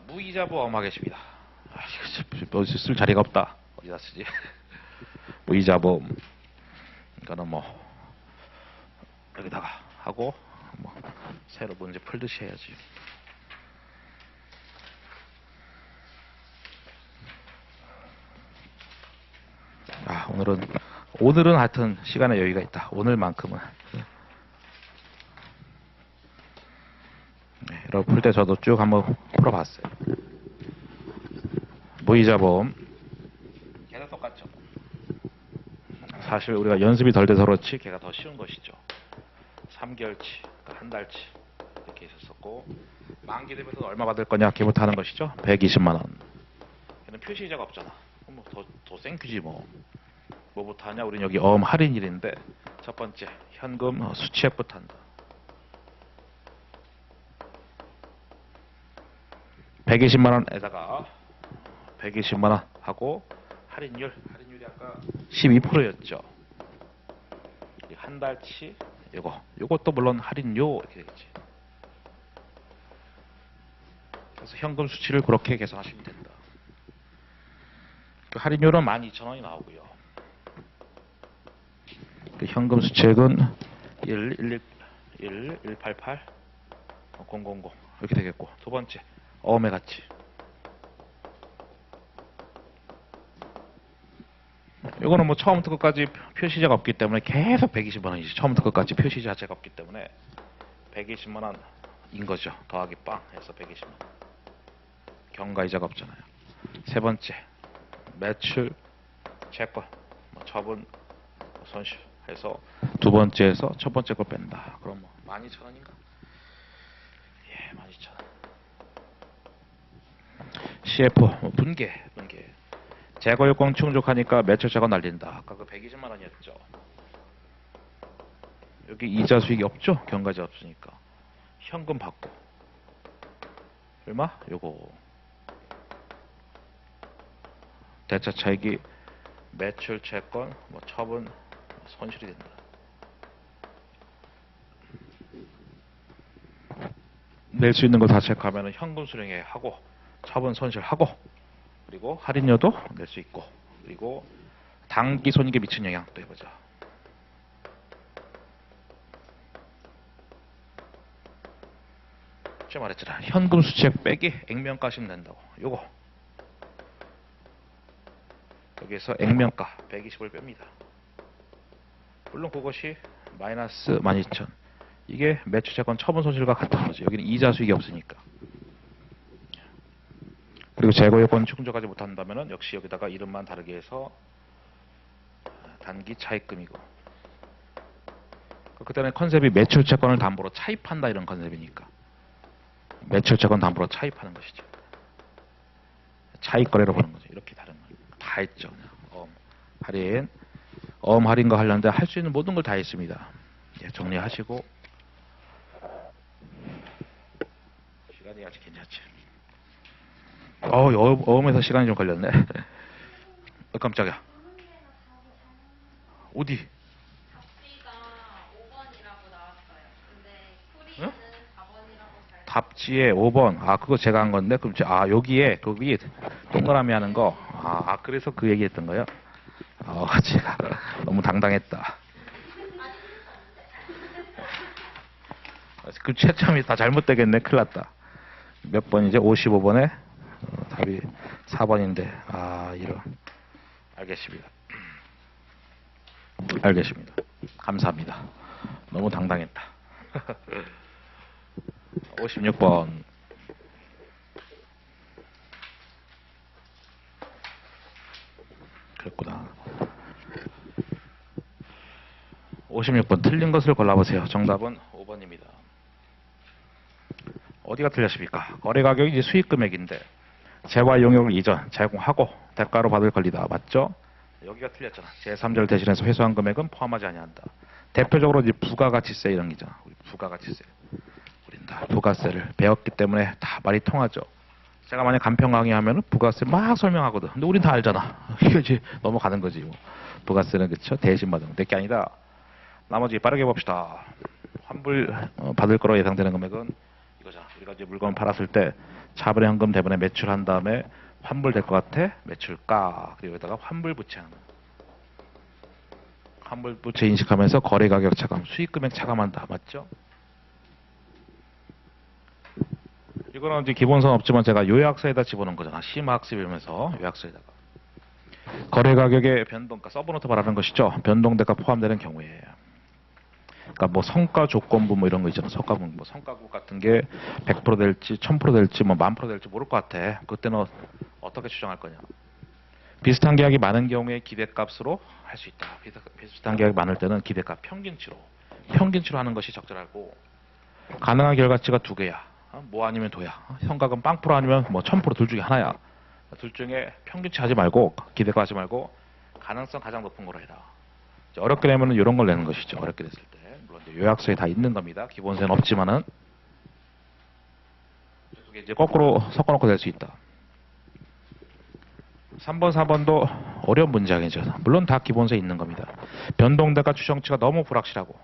무이자 보험 하겠습니다. 쓸 자리가 없다. 어디다 쓰지? 무이자 보험. 이거는 뭐 여기다가 하고 뭐 새로 문제 풀듯이 해야지. 오늘은 하여튼 시간에 여유가 있다. 오늘만큼은. 네, 여러분 풀 때 저도 쭉 한번 풀어봤어요. 무이자 보험. 걔는 똑같죠. 사실 우리가 연습이 덜 돼서 그렇지 걔가 더 쉬운 것이죠. 3개월치, 그러니까 한 달치 이렇게 있었었고 만기 되면서 얼마 받을 거냐 걔부터 하는 것이죠. 120만 원. 걔는 표시이자가 없잖아. 그럼 뭐 더 생큐지 뭐. 뭐부터 하냐? 우린 여기 어음 할인일인데 첫 번째 현금 수취액부터 한다. 120만 원에다가 120만 원 하고 할인율이 아까 12%였죠. 한 달치 요것도 물론 할인료 이렇게 되겠지. 그래서 현금 수치를 그렇게 계산하시면 된다. 그 할인료는 12,000원이 나오고요. 그 현금 수치액은 188 000 이렇게 되겠고, 두 번째 어음의 가치. 이거는 뭐 처음부터 끝까지 표시자가 없기 때문에 계속 120만 원이지. 처음부터 끝까지 표시 자체가 없기 때문에 120만 원인 거죠. 더하기 빵 해서 120만 원. 경과이자가 없잖아요. 세 번째 매출, 채권, 처분, 손실 해서 두 번째에서 첫 번째 걸 뺀다. 그럼 뭐 12,000원인가? 예, 12,000원. CF 분계. 재고요건 충족하니까 매출 채권 날린다. 아까 그 120만 원이었죠. 여기 이자 수익이 없죠? 경과이자 없으니까. 현금 받고. 얼마? 요거. 대차 차익이 매출 채권, 처분, 손실이 된다. 낼 수 있는 거 다 체크하면 현금 수령에 하고, 처분 손실하고, 그리고 할인료도 낼 수 있고, 그리고 단기 손익에 미친 영향 또 해보자. 제가 말했잖아. 현금 수치액 빼기 액면가시면 된다고. 요거 여기에서 액면가 120을 뺍니다. 물론 그것이 마이너스 12,000. 이게 매출 채권 처분 손실과 같은 거죠. 여기는 이자 수익이 없으니까. 그리고 재고 요건 충족하지 못한다면 역시 여기다가 이름만 다르게 해서 단기 차입금이고. 그때는 컨셉이 매출 채권을 담보로 차입한다 이런 컨셉이니까 매출 채권 담보로 차입하는 것이죠. 차입 거래로 보는 거죠. 이렇게 다른 거 다 했죠. 그냥 할인과 관련된 할 수 있는 모든 걸 다 했습니다. 예, 정리하시고. 시간이 아직 괜찮지. 어음에서 시간이 좀 걸렸네. 깜짝이야. 어디? 답지가 5번이라고 나왔어요. 근데 풀이는 4번이라고 답지에 5번. 그거 제가 한 건데. 그럼 여기에 거기 동그라미 하는 거. 그래서 그 얘기했던 거예요. 제가 너무 당당했다. 그 채점이 다 잘못되겠네. 큰일 났다. 몇 번이제? 55번에 답이 4번인데 이런. 알겠습니다. 감사합니다. 너무 당당했다. 56번. 그랬구나. 56번 틀린 것을 골라보세요. 정답은 5번입니다. 어디가 틀렸습니까? 거래 가격이 이제 수익 금액인데 재화 용역을 이전 제공하고 대가로 받을 권리다. 맞죠? 여기가 틀렸잖아. 제3자를 대신해서 회수한 금액은 포함하지 아니한다. 대표적으로 이제 부가가치세 이런 게잖아. 부가가치세. 우린 다 부가세를 배웠기 때문에 다 말이 통하죠. 제가 만약 간편 강의하면 부가세 막 설명하거든. 근데 우린 다 알잖아. 이게 이제 넘어가는 거지. 뭐. 부가세는 그쵸? 대신 받은 거. 내게 아니다. 나머지 빠르게 봅시다. 환불 받을 거로 예상되는 금액은 이거잖아. 우리가 이제 물건 팔았을 때 차분의 현금 대분에 매출한 다음에 환불될 것 같아? 매출가. 그리고 여기다가 환불 부채하는 거. 환불 부채 인식하면서 거래 가격 차감, 수익 금액 차감한다. 맞죠? 이거는 이제 기본선 없지만 제가 요약서에다 집어넣은 거잖아. 심화학습이면서 요약서에다가. 거래 가격의 변동가, 서브노트 말하는 것이죠. 변동대가 포함되는 경우에. 그러니까 뭐 성과 조건부 뭐 이런 거 있잖아. 성과국 같은 게 100% 될지 1000% 될지 뭐 10,000% 될지 모를 것 같아. 그때는 어떻게 추정할 거냐. 비슷한 계약이 많은 경우에 기대값으로 할 수 있다. 비슷한 계약이 많을 때는 기대값 평균치로 하는 것이 적절하고, 가능한 결과치가 두 개야. 뭐 아니면 도야. 현각은 0% 아니면 뭐 1000% 둘 중에 하나야. 둘 중에 평균치 하지 말고 기대가 하지 말고 가능성 가장 높은 거로 해라. 어렵게 되면 이런 걸 내는 것이죠. 어렵게 됐을 때. 물론 이제 요약서에 다 있는 겁니다. 기본세는 없지만은 그게 이제 거꾸로 섞어놓고 될 수 있다. 3번, 4번도 어려운 문장이죠. 물론 다 기본세에 있는 겁니다. 변동대가 추정치가 너무 불확실하고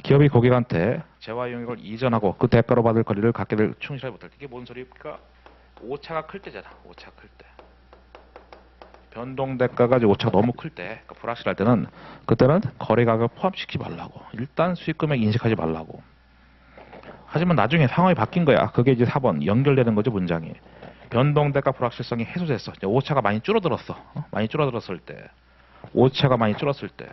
기업이 고객한테 재화 용역을 이전하고 그 대가로 받을 거리를 갖기를 충실하지 못할 때 이게 뭔 소리입니까? 오차가 클 때잖아. 오차가 클 때. 변동대가가 오차가 너무 클 때, 그러니까 불확실할 때는 그때는 거래 가격 포함시키지 말라고. 일단 수익금액 인식하지 말라고. 하지만 나중에 상황이 바뀐 거야. 그게 이제 4번 연결되는 거죠, 문장이. 변동대가 불확실성이 해소됐어. 이제 오차가 많이 줄어들었어. 많이 줄어들었을 때. 오차가 많이 줄었을 때.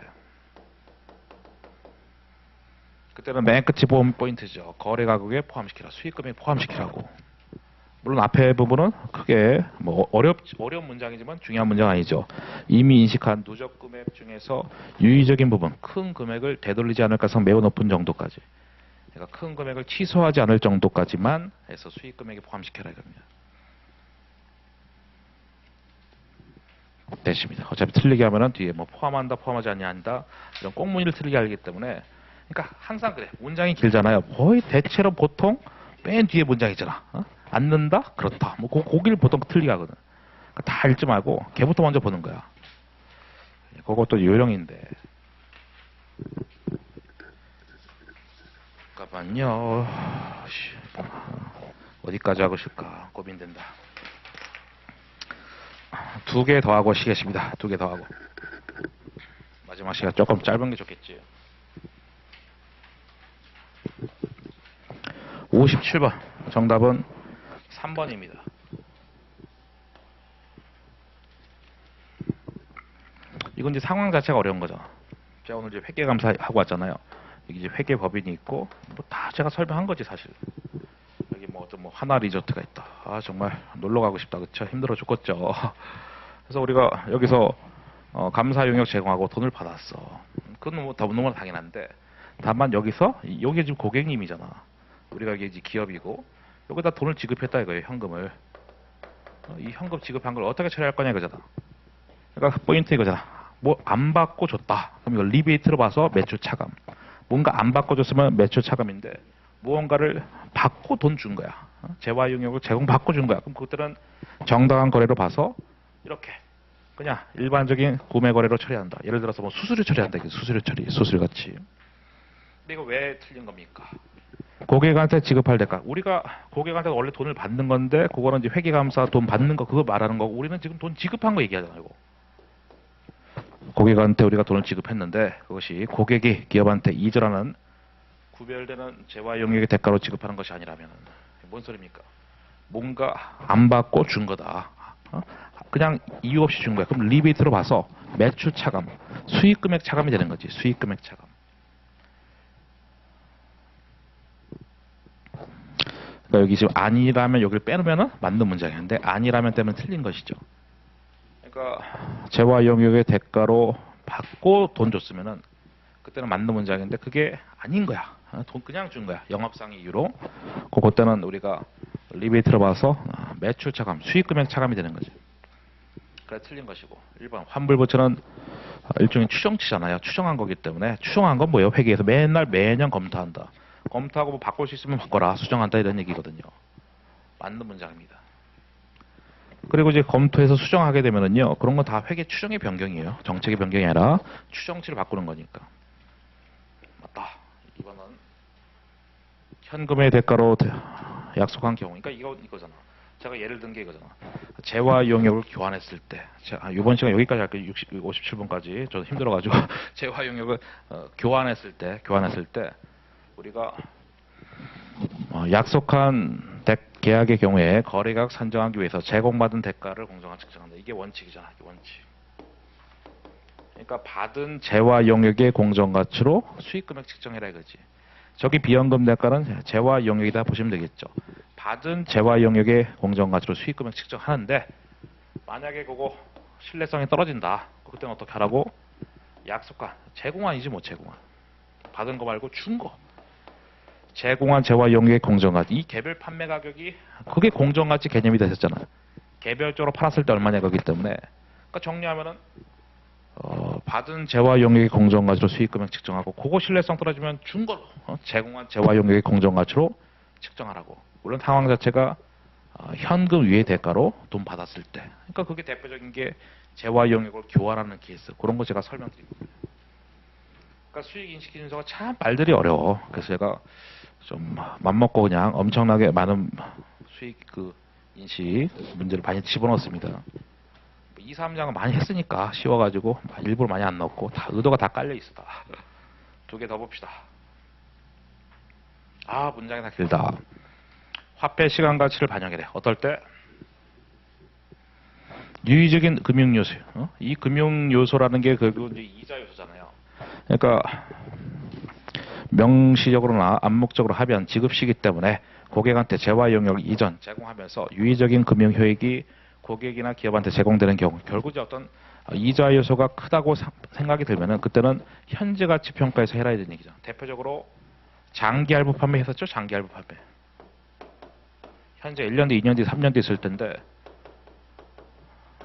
그때는 맨 끝이 보험 포인트죠. 거래 가격에 포함시키라. 수익금액 포함시키라고. 물론 앞에 부분은 크게 뭐 어려운 문장이지만 중요한 문장 아니죠. 이미 인식한 누적 금액 중에서 유의적인 부분, 큰 금액을 되돌리지 않을 가능성 매우 높은 정도까지. 그러니까 큰 금액을 취소하지 않을 정도까지만 해서 수익 금액에 포함시켜라 이겁니다. 됐습니다. 어차피 틀리게 하면은 뒤에 뭐 포함한다, 포함하지 않는다 이런 꽁무니를 틀리게 하기 때문에 그러니까 항상 그래. 문장이 길잖아요. 거의 대체로 보통 맨 뒤에 문장 있잖아. 앉는다? 그렇다. 뭐 고기를 보통 틀리게 하거든. 그러니까 다 읽지 말고 걔부터 먼저 보는 거야. 그것도 요령인데. 잠깐만요. 어디까지 하고 싶을까 고민된다. 2개 더 하고 쉬겠습니다. 2개 더 하고. 마지막 시간 조금 짧은 게 좋겠지. 57번 정답은 3번입니다. 이건 이제 상황 자체가 어려운 거죠. 제가 오늘 이제 회계 감사하고 왔잖아요. 여기 이제 회계 법인이 있고 뭐 다 제가 설명한 거지 사실. 여기 뭐 어떤 뭐 하나 리조트가 있다. 아 정말 놀러 가고 싶다. 그쵸? 힘들어 죽겠죠. 그래서 우리가 여기서 감사 용역 제공하고 돈을 받았어. 그건 뭐 너무나 당연한데 다만 여기서 여기 지금 고객님이잖아. 우리가 이게 이제 기업이고 여기다 돈을 지급했다 이거예요. 현금을. 이 현금 지급한 걸 어떻게 처리할 거냐 이거잖아. 그러니까 포인트 이거잖아. 뭐 안 받고 줬다. 그럼 이걸 리베이트로 봐서 매출 차감. 뭔가 안 받고 줬으면 매출 차감인데 무언가를 받고 돈 준 거야. 재화 용역을 제공받고 준 거야. 그럼 그때는 정당한 거래로 봐서 이렇게 그냥 일반적인 구매 거래로 처리한다. 예를 들어서 뭐 수수료 처리한다. 수수료 처리, 수수료같이. 근데 이거 왜 틀린 겁니까? 고객한테 지급할 대가. 우리가 고객한테 원래 돈을 받는 건데 그거는 이제 회계감사 돈 받는 거 그거 말하는 거고 우리는 지금 돈 지급한 거 얘기하잖아요. 이거. 고객한테 우리가 돈을 지급했는데 그것이 고객이 기업한테 이전하는 구별되는 재화 용역의 대가로 지급하는 것이 아니라면 뭔 소리입니까? 뭔가 안 받고 준 거다. 그냥 이유 없이 준 거야. 그럼 리베이트로 봐서 매출 차감, 수익 금액 차감이 되는 거지. 수익 금액 차감. 그러니까 여기 지금 아니라면 여기를 빼놓으면 맞는 문장인데 아니라면 때문에 틀린 것이죠. 그러니까 재화 용역의 대가로 받고 돈 줬으면은 그때는 맞는 문장인데 그게 아닌 거야. 돈 그냥 준 거야. 영업상 이유로. 그때는 우리가 리베이트로 봐서 매출 차감, 수익 금액 차감이 되는 거지. 그래 틀린 것이고 1번 환불부처는 일종의 추정치잖아요. 추정한 거기 때문에 추정한 건 뭐예요? 회계에서 맨날 매년 검토한다. 검토하고 뭐 바꿀 수 있으면 바꿔라. 수정한다 이런 얘기거든요. 맞는 문장입니다. 그리고 이제 검토해서 수정하게 되면은요. 그런 건 다 회계 추정의 변경이에요. 정책의 변경이 아니라 추정치를 바꾸는 거니까. 맞다. 이번은 현금의 대가로 약속한 경우. 그러니까 이거잖아. 제가 예를 든 게 이거잖아. 재화 용역을 교환했을 때. 이번 시간 여기까지 할게요. 57번까지. 저도 힘들어가지고. 재화 용역을 교환했을 때 우리가 약속한 계약의 경우에 거래가격 산정하기 위해서 제공받은 대가를 공정하게 측정한다. 이게 원칙이잖아. 이게 원칙. 그러니까 받은 재화 용역의 공정가치로 수익금액 측정해라 이거지. 저기 비현금 대가는 재화 용역이다 보시면 되겠죠. 받은 재화 용역의 공정가치로 수익금액 측정하는데 만약에 그거 신뢰성이 떨어진다. 그때는 어떻게 하라고? 약속한 제공안이지 뭐 제공안. 받은 거 말고 준 거. 제공한 재화 용역의 공정가치. 이 개별 판매 가격이 그게 공정가치 개념이 되셨잖아요. 개별적으로 팔았을 때 얼마냐 거기 때문에. 그러니까 정리하면은 받은 재화 용역의 공정가치로 수익 금액 측정하고 그거 신뢰성 떨어지면 준 걸로 제공한 재화 용역의 공정가치로 측정하라고. 물론 상황 자체가 현금 위의 대가로 돈 받았을 때. 그러니까 그게 대표적인 게 재화 용역을 교환하는 케이스. 그런 거 제가 설명드리거든요. 그러니까 수익 인식 기준서가 참 말들이 어려워. 그래서 제가 좀 맘먹고 그냥 엄청나게 많은 수익 그 인식 문제를 많이 집어넣었습니다. 2, 3장은 많이 했으니까 쉬워가지고 일부러 많이 안 넣었고 다 의도가 다 깔려 있어. 두 개 더 봅시다. 문장이 다 길다. 화폐 시간 가치를 반영해야 돼. 어떨 때? 유의적인 금융 요소. 이 금융 요소라는 게 결국 이제 이자 요소잖아요. 그러니까 명시적으로나 암묵적으로 하면 지급 시기 때문에 고객한테 재화 용역 이전 제공하면서 유의적인 금융 효익이 고객이나 기업한테 제공되는 경우 결국 이제 어떤 이자 요소가 크다고 생각이 들면은 그때는 현재 가치 평가에서 해라야 되는 얘기죠. 대표적으로 장기 할부 판매 했었죠. 장기 할부 판매. 현재 1년 뒤, 2년 뒤, 3년 뒤 있을 텐데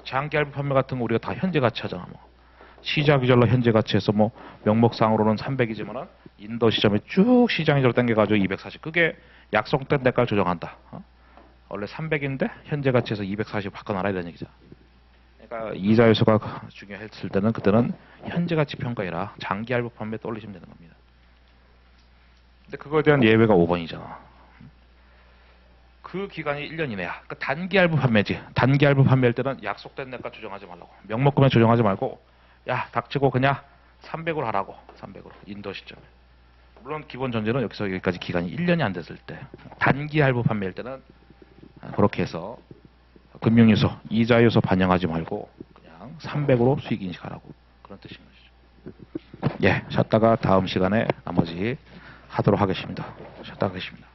장기 할부 판매 같은 거 우리가 다 현재 가치 하잖아. 뭐. 시작 이절로 현재 가치에서 뭐 명목상으로는 300이지만은 인도 시점에 쭉 시장 이절로 당겨가지고 240. 그게 약속된 대가를 조정한다. 원래 300인데 현재 가치에서 240 바꿔놔야 되는 얘기죠. 그러니까 이자 요소가 중요했을 때는 그때는 현재 가치 평가이라 장기 할부 판매 떠올리시면 되는 겁니다. 근데 그거에 대한 예외가 5번이잖아. 그 기간이 1년 이내야. 그러니까 단기 할부 판매지. 단기 할부 판매할 때는 약속된 대가 조정하지 말라고. 명목금액 조정하지 말고 야 닥치고 그냥 300으로 하라고. 300으로 인도 시점에. 물론 기본 전제는 여기서 여기까지 기간이 1년이 안 됐을 때. 단기 할부 판매할 때는 그렇게 해서 금융요소, 이자 요소 반영하지 말고 그냥 300으로 수익 인식하라고. 그런 뜻인 것이죠. 예, 쉬었다가 다음 시간에 나머지 하도록 하겠습니다. 쉬었다 가겠습니다.